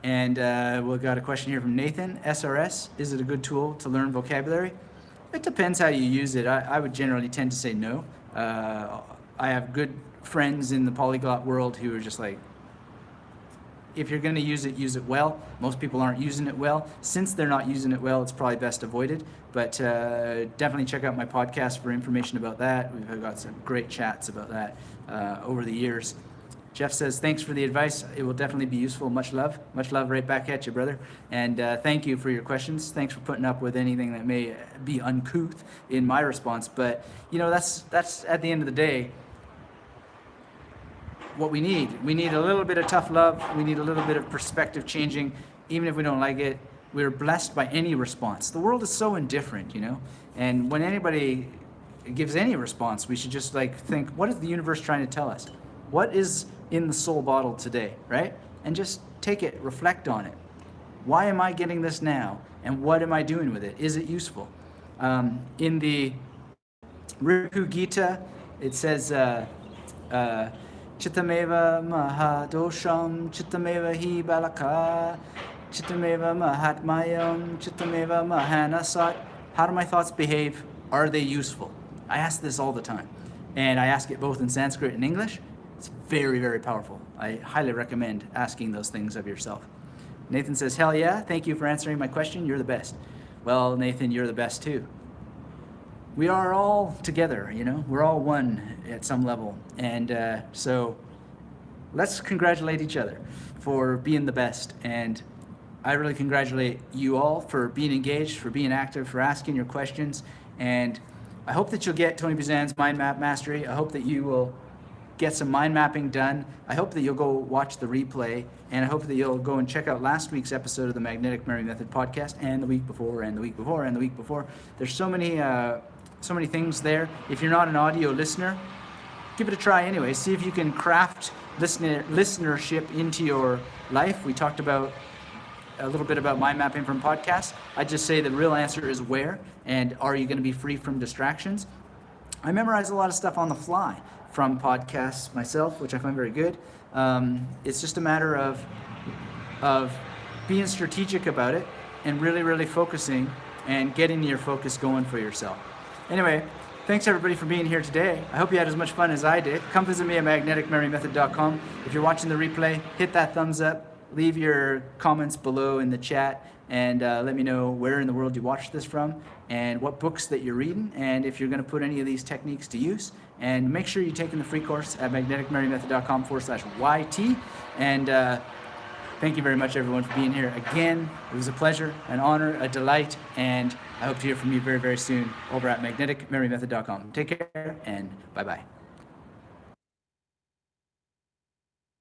we've got a question here from Nathan. SRS, is it a good tool to learn vocabulary? It depends how you use it. I would generally tend to say no. I have good friends in the polyglot world who are just like, if you're going to use it well. Most people aren't using it well. Since they're not using it well, it's probably best avoided. But definitely check out my podcast for information about that. We've got some great chats about that over the years. Jeff says, thanks for the advice. It will definitely be useful. Much love. Much love right back at you, brother. And thank you for your questions. Thanks for putting up with anything that may be uncouth in my response. But, you know, that's at the end of the day what we need. We need a little bit of tough love. We need a little bit of perspective changing. Even if we don't like it, we're blessed by any response. The world is so indifferent, you know? And when anybody gives any response, we should just like think, what is the universe trying to tell us? What is in the soul bottle today, right? And just take it, reflect on it. Why am I getting this now? And what am I doing with it? Is it useful? In the Riku Gita, it says, Chitameva Mahadosham, Chitameva Hi Balaka, Chitameva Mahatmayam, Chitameva Mahanasat. How do my thoughts behave? Are they useful? I ask this all the time. And I ask it both in Sanskrit and English. It's very, very powerful. I highly recommend asking those things of yourself. Nathan says, hell yeah, thank you for answering my question. You're the best. Well, Nathan, you're the best too. We are all together, you know, we're all one at some level. And so let's congratulate each other for being the best. And I really congratulate you all for being engaged, for being active, for asking your questions. And I hope that you'll get Tony Buzan's Mind Map Mastery. I hope that you will get some mind mapping done. I hope that you'll go watch the replay, and I hope that you'll go and check out last week's episode of the Magnetic Memory Method podcast, and the week before, and the week before, and the week before. There's so many things there. If you're not an audio listener, give it a try anyway. See if you can craft listenership into your life. We talked about a little bit about mind mapping from podcasts. I just say the real answer is where, and are you going to be free from distractions? I memorize a lot of stuff on the fly from podcasts myself, which I find very good. It's just a matter of being strategic about it and really, really focusing and getting your focus going for yourself. Anyway, thanks everybody for being here today. I hope you had as much fun as I did. Come visit me at magneticmemorymethod.com. If you're watching the replay, hit that thumbs up, leave your comments below in the chat, and let me know where in the world you watched this from and what books that you're reading, and if you're going to put any of these techniques to use. And make sure you're taking the free course at magneticmemorymethod.com/YT. And thank you very much, everyone, for being here again. It was a pleasure, an honor, a delight, and I hope to hear from you very, very soon over at magneticmemorymethod.com. Take care, and bye-bye.